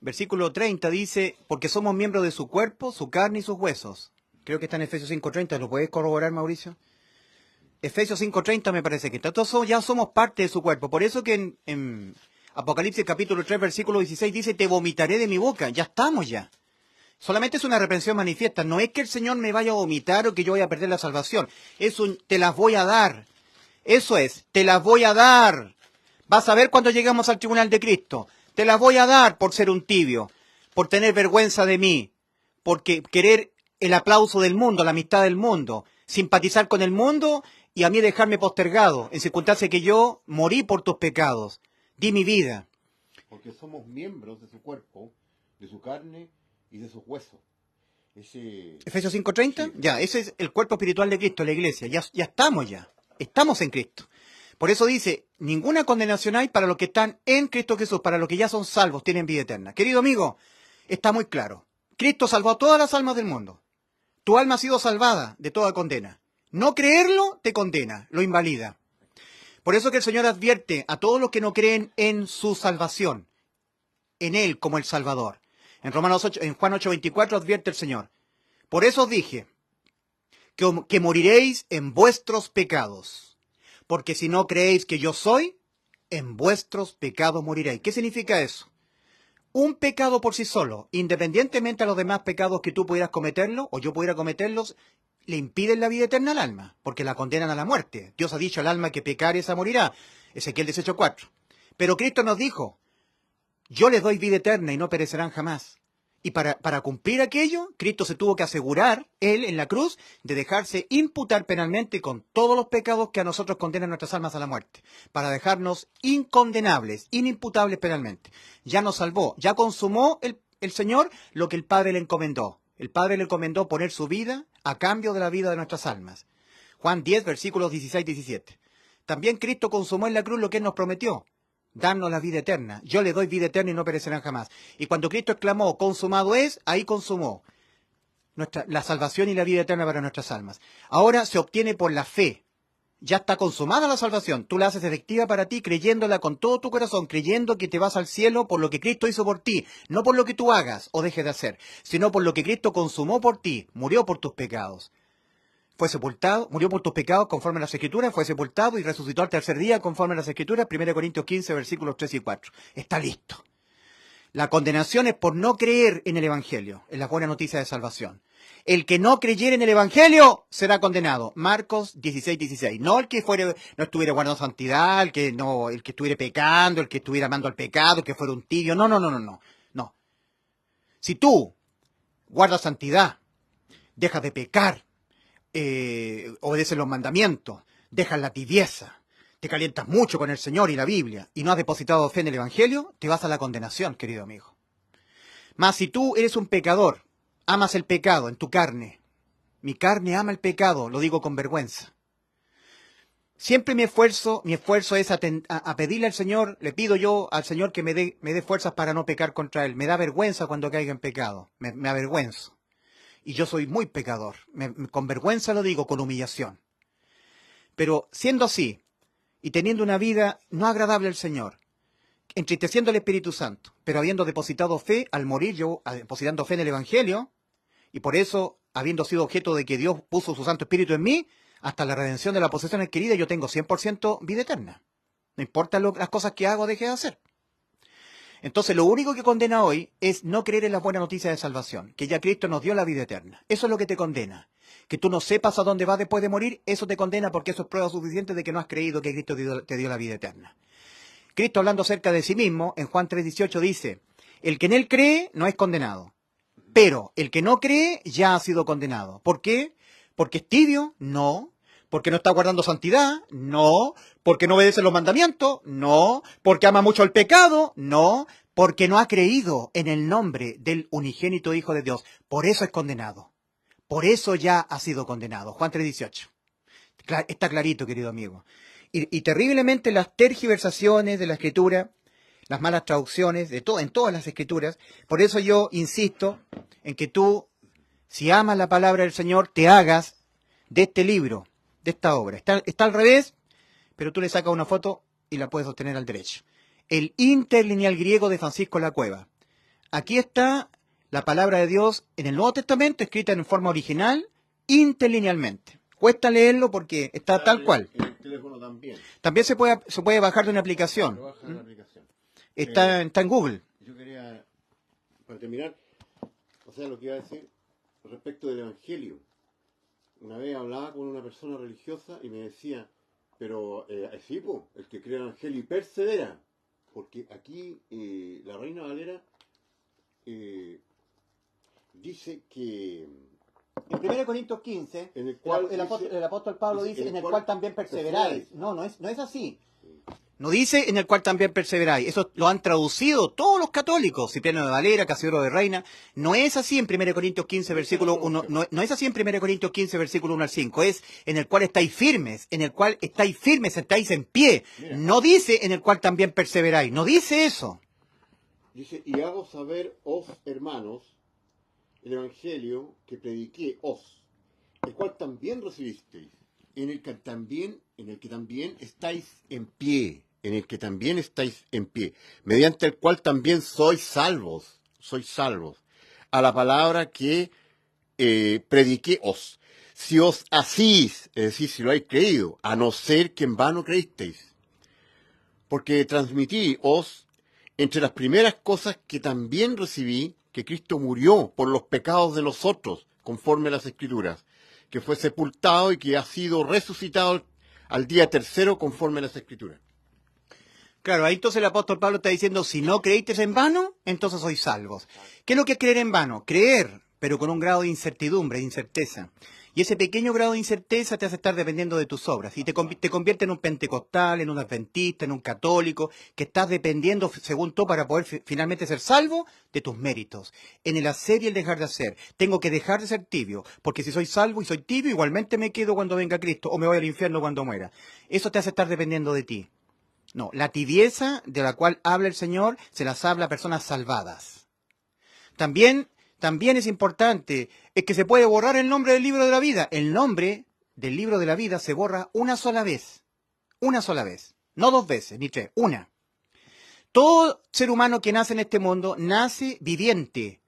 versículo 30 dice, porque somos miembros de su cuerpo, su carne y sus huesos. Creo que está en Efesios 5:30, ¿lo puedes corroborar, Mauricio? Efesios 5:30 me parece que está. Todos ya somos parte de su cuerpo. Por eso que en Apocalipsis capítulo 3, versículo 16 dice, te vomitaré de mi boca. Ya estamos ya. Solamente es una reprensión manifiesta. No es que el Señor me vaya a vomitar o que yo vaya a perder la salvación. Es un, te las voy a dar. Eso es, te las voy a dar. Vas a ver cuando lleguemos al tribunal de Cristo. Te las voy a dar por ser un tibio, por tener vergüenza de mí, porque querer el aplauso del mundo, la amistad del mundo, simpatizar con el mundo y a mí dejarme postergado, en circunstancia que yo morí por tus pecados, di mi vida. Porque somos miembros de su cuerpo, de su carne y de sus huesos. Efesios 5:30, Sí. ya, ese es el cuerpo espiritual de Cristo, la iglesia, ya estamos ya, estamos en Cristo. Por eso dice, ninguna condenación hay para los que están en Cristo Jesús, para los que ya son salvos, tienen vida eterna. Querido amigo, está muy claro, Cristo salvó a todas las almas del mundo. Tu alma ha sido salvada de toda condena. No creerlo te condena, lo invalida. Por eso que el Señor advierte a todos los que no creen en su salvación, en Él como el Salvador. En Juan 8:24 advierte el Señor. Por eso os dije que moriréis en vuestros pecados. Porque si no creéis que yo soy, en vuestros pecados moriréis. ¿Qué significa eso? Un pecado por sí solo, independientemente a los demás pecados que tú pudieras cometerlo o yo pudiera cometerlos, le impiden la vida eterna al alma, porque la condenan a la muerte. Dios ha dicho al alma que pecare esa morirá. Ezequiel 18:4. Pero Cristo nos dijo, yo les doy vida eterna y no perecerán jamás. Y para cumplir aquello, Cristo se tuvo que asegurar, Él en la cruz, de dejarse imputar penalmente con todos los pecados que a nosotros condenan nuestras almas a la muerte, para dejarnos incondenables, inimputables penalmente. Ya nos salvó, ya consumó el Señor lo que el Padre le encomendó. El Padre le encomendó poner su vida a cambio de la vida de nuestras almas. Juan 10, versículos 16-17. También Cristo consumó en la cruz lo que Él nos prometió, darnos la vida eterna. Yo le doy vida eterna y no perecerán jamás. Y cuando Cristo exclamó, consumado es, ahí consumó la salvación y la vida eterna para nuestras almas. Ahora se obtiene por la fe. Ya está consumada la salvación. Tú la haces efectiva para ti creyéndola con todo tu corazón, creyendo que te vas al cielo por lo que Cristo hizo por ti, no por lo que tú hagas o dejes de hacer, sino por lo que Cristo consumó por ti, murió por tus pecados. Fue sepultado, murió por tus pecados conforme a las Escrituras, fue sepultado y resucitó al tercer día conforme a las Escrituras, 1 Corintios 15, versículos 3 y 4. Está listo. La condenación es por no creer en el Evangelio, en la buena noticia de salvación. El que no creyere en el Evangelio será condenado. Marcos 16:16. No el que no estuviera guardando santidad, el que estuviera pecando, el que estuviera amando al pecado, el que fuera un tibio. No. No. Si tú guardas santidad, dejas de pecar, obedeces los mandamientos, dejas la tibieza, te calientas mucho con el Señor y la Biblia, y no has depositado fe en el Evangelio, te vas a la condenación, querido amigo. Mas si tú eres un pecador, amas el pecado en tu carne, mi carne ama el pecado, lo digo con vergüenza. Siempre mi esfuerzo es a pedirle al Señor, le pido yo al Señor que me dé fuerzas para no pecar contra Él. Me da vergüenza cuando caiga en pecado, me avergüenzo. Y yo soy muy pecador, con vergüenza lo digo, con humillación. Pero siendo así, y teniendo una vida no agradable al Señor, entristeciendo al Espíritu Santo, pero habiendo depositado fe, al morir yo, depositando fe en el Evangelio, y por eso, habiendo sido objeto de que Dios puso su Santo Espíritu en mí, hasta la redención de la posesión adquirida, yo tengo 100% vida eterna. No importa las cosas que hago o deje de hacer. Entonces, lo único que condena hoy es no creer en la buena noticia de salvación, que ya Cristo nos dio la vida eterna. Eso es lo que te condena. Que tú no sepas a dónde vas después de morir, eso te condena porque eso es prueba suficiente de que no has creído que Cristo te dio la vida eterna. Cristo, hablando acerca de sí mismo, en Juan 3:18 dice, el que en él cree no es condenado, pero el que no cree ya ha sido condenado. ¿Por qué? ¿Porque es tibio? No. ¿Porque no está guardando santidad? No. ¿Porque no obedece los mandamientos? No. ¿Porque ama mucho el pecado? No. Porque no ha creído en el nombre del unigénito Hijo de Dios. Por eso es condenado. Por eso ya ha sido condenado. Juan 3:18. Está clarito, querido amigo. Y terriblemente las tergiversaciones de la Escritura, las malas traducciones, en todas las Escrituras. Por eso yo insisto en que tú, si amas la palabra del Señor, te hagas de este libro, de esta obra. Está al revés, pero tú le sacas una foto y la puedes obtener al derecho. El interlineal griego de Francisco La Cueva. Aquí está la palabra de Dios en el Nuevo Testamento, escrita en forma original, interlinealmente. Cuesta leerlo porque está tal cual. En el teléfono también. También se puede bajar de una aplicación. Está en Google. Yo quería, para terminar, o sea, lo que iba a decir respecto del Evangelio. Una vez hablaba con una persona religiosa y me decía, pero sí, el que cree en el Evangelio y persevera, porque aquí la Reina Valera dice que En 1 Corintios 15, en el cual el apóstol Pablo dice, en el cual también perseveráis. No es así. No dice en el cual también perseveráis. Eso lo han traducido todos los católicos. Cipriano de Valera, Casiodoro de Reina. No es así en 1 Corintios 15, versículo 1. No es así en 1 Corintios 15, versículo 1 al 5. Es en el cual estáis firmes. En el cual estáis firmes, estáis en pie. Mira. No dice en el cual también perseveráis. No dice eso. Dice, y hago saber os, hermanos, el Evangelio que prediqué os, el cual también recibisteis, en el que también estáis en pie, mediante el cual también sois salvos, a la palabra que prediqué os. Si os asís, es decir, si lo habéis creído, a no ser que en vano creísteis, porque transmití os entre las primeras cosas que también recibí, que Cristo murió por los pecados de los otros, conforme a las Escrituras, que fue sepultado y que ha sido resucitado al día tercero, conforme a las Escrituras. Claro, ahí entonces el apóstol Pablo está diciendo, si no creísteis en vano, entonces sois salvos. ¿Qué es lo que es creer en vano? Creer, pero con un grado de incertidumbre, de incerteza. Y ese pequeño grado de incerteza te hace estar dependiendo de tus obras. Y te convierte en un pentecostal, en un adventista, en un católico, que estás dependiendo, según tú, para poder finalmente ser salvo, de tus méritos. En el hacer y el dejar de hacer. Tengo que dejar de ser tibio, porque si soy salvo y soy tibio, igualmente me quedo cuando venga Cristo, o me voy al infierno cuando muera. Eso te hace estar dependiendo de ti. No, la tibieza de la cual habla el Señor, se las habla a personas salvadas. También es importante, es que se puede borrar el nombre del libro de la vida. El nombre del libro de la vida se borra una sola vez, no 2 veces, ni 3, una. Todo ser humano que nace en este mundo nace viviente,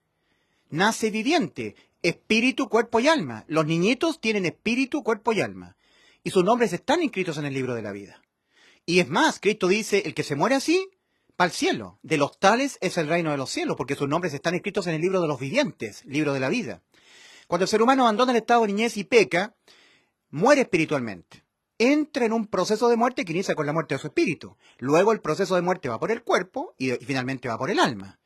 espíritu, cuerpo y alma. Los niñitos tienen espíritu, cuerpo y alma, y sus nombres están inscritos en el libro de la vida. Y es más, Cristo dice, el que se muere así, va al cielo. De los tales es el reino de los cielos, porque sus nombres están escritos en el libro de los vivientes, libro de la vida. Cuando el ser humano abandona el estado de niñez y peca, muere espiritualmente. Entra en un proceso de muerte que inicia con la muerte de su espíritu. Luego el proceso de muerte va por el cuerpo y finalmente va por el alma.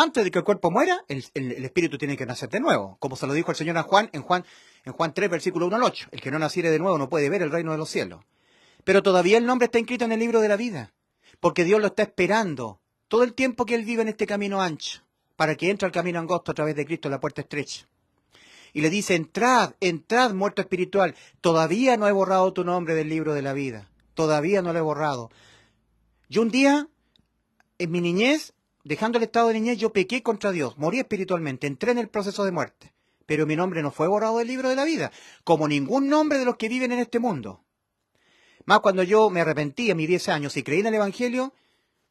antes de que el cuerpo muera, el espíritu tiene que nacer de nuevo, como se lo dijo el Señor a Juan en Juan 3, versículo 1 al 8. El que no naciere de nuevo no puede ver el reino de los cielos. Pero todavía el nombre está inscrito en el libro de la vida, porque Dios lo está esperando todo el tiempo que él vive en este camino ancho, para que entre al camino angosto a través de Cristo, la puerta estrecha. Y le dice, entrad, entrad, muerto espiritual, todavía no he borrado tu nombre del libro de la vida, todavía no lo he borrado. Yo un día, en mi niñez, dejando el estado de niñez, yo pequé contra Dios, morí espiritualmente, entré en el proceso de muerte, pero mi nombre no fue borrado del libro de la vida, como ningún nombre de los que viven en este mundo. Más cuando yo me arrepentí a mis 10 años y creí en el Evangelio,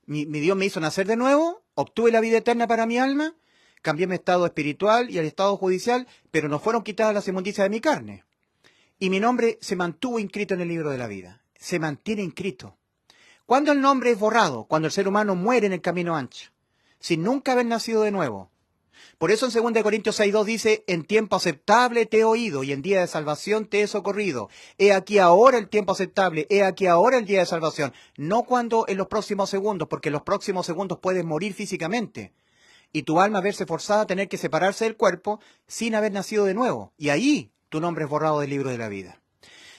mi Dios me hizo nacer de nuevo, obtuve la vida eterna para mi alma, cambié mi estado espiritual y el estado judicial, pero no fueron quitadas las inmundicias de mi carne. Y mi nombre se mantuvo inscrito en el libro de la vida, se mantiene inscrito. ¿Cuándo el nombre es borrado? Cuando el ser humano muere en el camino ancho, sin nunca haber nacido de nuevo. Por eso en 2 Corintios 6:2 dice, en tiempo aceptable te he oído y en día de salvación te he socorrido. He aquí ahora el tiempo aceptable, he aquí ahora el día de salvación. No cuando en los próximos segundos, porque en los próximos segundos puedes morir físicamente. Y tu alma verse forzada a tener que separarse del cuerpo sin haber nacido de nuevo. Y ahí tu nombre es borrado del libro de la vida.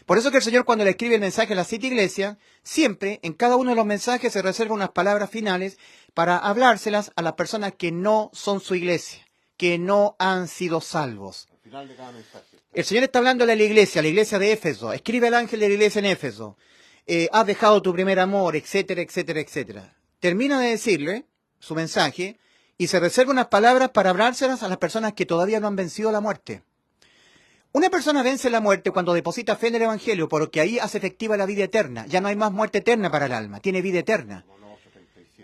Por eso que el Señor cuando le escribe el mensaje a las 7 iglesias, siempre en cada uno de los mensajes se reserva unas palabras finales para hablárselas a las personas que no son su iglesia, que no han sido salvos. Al final de cada mensaje. El Señor está hablándole a la iglesia de Éfeso. Escribe el ángel de la iglesia en Éfeso. Has dejado tu primer amor, etcétera, etcétera, etcétera. Termina de decirle su mensaje y se reserva unas palabras para hablárselas a las personas que todavía no han vencido la muerte. Una persona vence la muerte cuando deposita fe en el Evangelio, porque ahí hace efectiva la vida eterna. Ya no hay más muerte eterna para el alma, tiene vida eterna.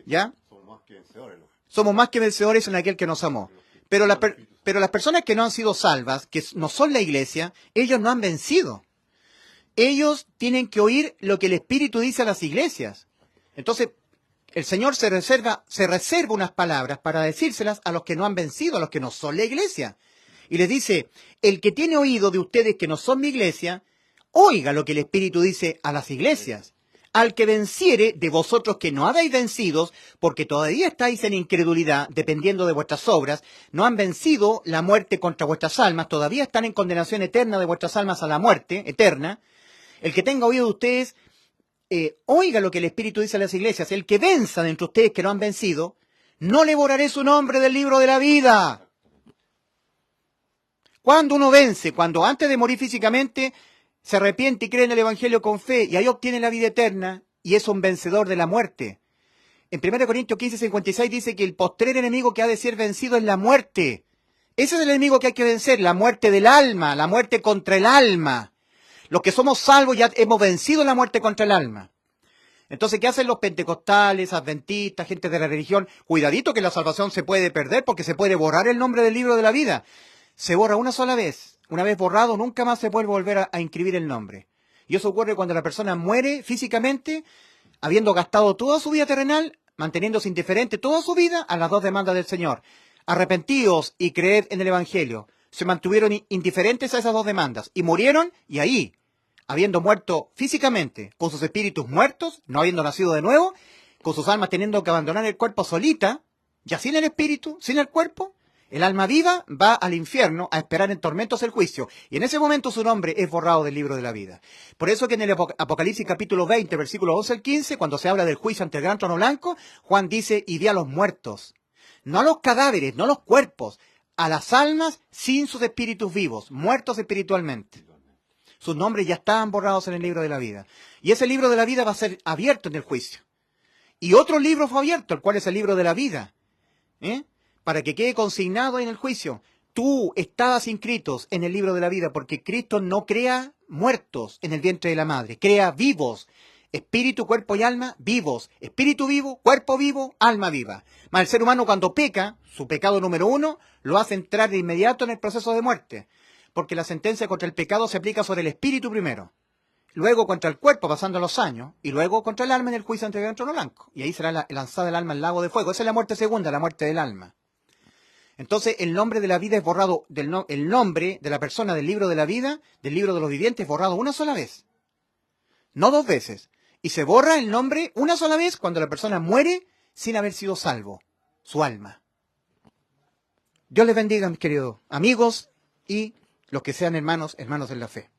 ¿Ya? Somos más que vencedores. Somos más que vencedores en aquel que nos amó. Pero las personas que no han sido salvas, que no son la iglesia, ellos no han vencido. Ellos tienen que oír lo que el Espíritu dice a las iglesias. Entonces, el Señor se reserva unas palabras para decírselas a los que no han vencido, a los que no son la iglesia. Y les dice, el que tiene oído de ustedes que no son mi iglesia, oiga lo que el Espíritu dice a las iglesias. Al que venciere de vosotros que no habéis vencidos, porque todavía estáis en incredulidad, dependiendo de vuestras obras, no han vencido la muerte contra vuestras almas, todavía están en condenación eterna de vuestras almas a la muerte eterna. El que tenga oído de ustedes, oiga lo que el Espíritu dice a las iglesias. El que venza de entre ustedes que no han vencido, no le borraré su nombre del libro de la vida. Cuando uno vence, cuando antes de morir físicamente se arrepiente y cree en el Evangelio con fe y ahí obtiene la vida eterna y es un vencedor de la muerte. En 1 Corintios 15:56 dice que el postrer enemigo que ha de ser vencido es la muerte. Ese es el enemigo que hay que vencer, la muerte del alma, la muerte contra el alma. Los que somos salvos ya hemos vencido la muerte contra el alma. Entonces, ¿qué hacen los pentecostales, adventistas, gente de la religión? Cuidadito que la salvación se puede perder porque se puede borrar el nombre del libro de la vida. Se borra una sola vez. Una vez borrado, nunca más se puede volver a inscribir el nombre. Y eso ocurre cuando la persona muere físicamente, habiendo gastado toda su vida terrenal, manteniéndose indiferente toda su vida a las dos demandas del Señor. Arrepentíos y creed en el Evangelio. Se mantuvieron indiferentes a esas dos demandas y murieron, y ahí, habiendo muerto físicamente, con sus espíritus muertos, no habiendo nacido de nuevo, con sus almas teniendo que abandonar el cuerpo solita, ya sin el espíritu, sin el cuerpo, el alma viva va al infierno a esperar en tormentos el juicio. Y en ese momento su nombre es borrado del libro de la vida. Por eso que en el Apocalipsis capítulo 20, versículos 11 al 15, cuando se habla del juicio ante el gran trono blanco, Juan dice, y vi a los muertos. No a los cadáveres, no a los cuerpos, a las almas sin sus espíritus vivos, muertos espiritualmente. Sus nombres ya estaban borrados en el libro de la vida. Y ese libro de la vida va a ser abierto en el juicio. Y otro libro fue abierto, el cual es el libro de la vida. Para que quede consignado en el juicio. Tú estabas inscritos en el libro de la vida porque Cristo no crea muertos en el vientre de la madre, crea vivos. Espíritu, cuerpo y alma vivos. Espíritu vivo, cuerpo vivo, alma viva. Mas el ser humano cuando peca, su pecado número 1, lo hace entrar de inmediato en el proceso de muerte. Porque la sentencia contra el pecado se aplica sobre el espíritu primero. Luego contra el cuerpo, pasando los años. Y luego contra el alma en el juicio ante el gran trono blanco. Y ahí será lanzada el alma al lago de fuego. Esa es la muerte segunda, la muerte del alma. Entonces el nombre de la vida es borrado, el nombre de la persona del libro de la vida, del libro de los vivientes, es borrado una sola vez. No dos veces. Y se borra el nombre una sola vez cuando la persona muere sin haber sido salvo, su alma. Dios les bendiga, mis queridos amigos y los que sean hermanos en la fe.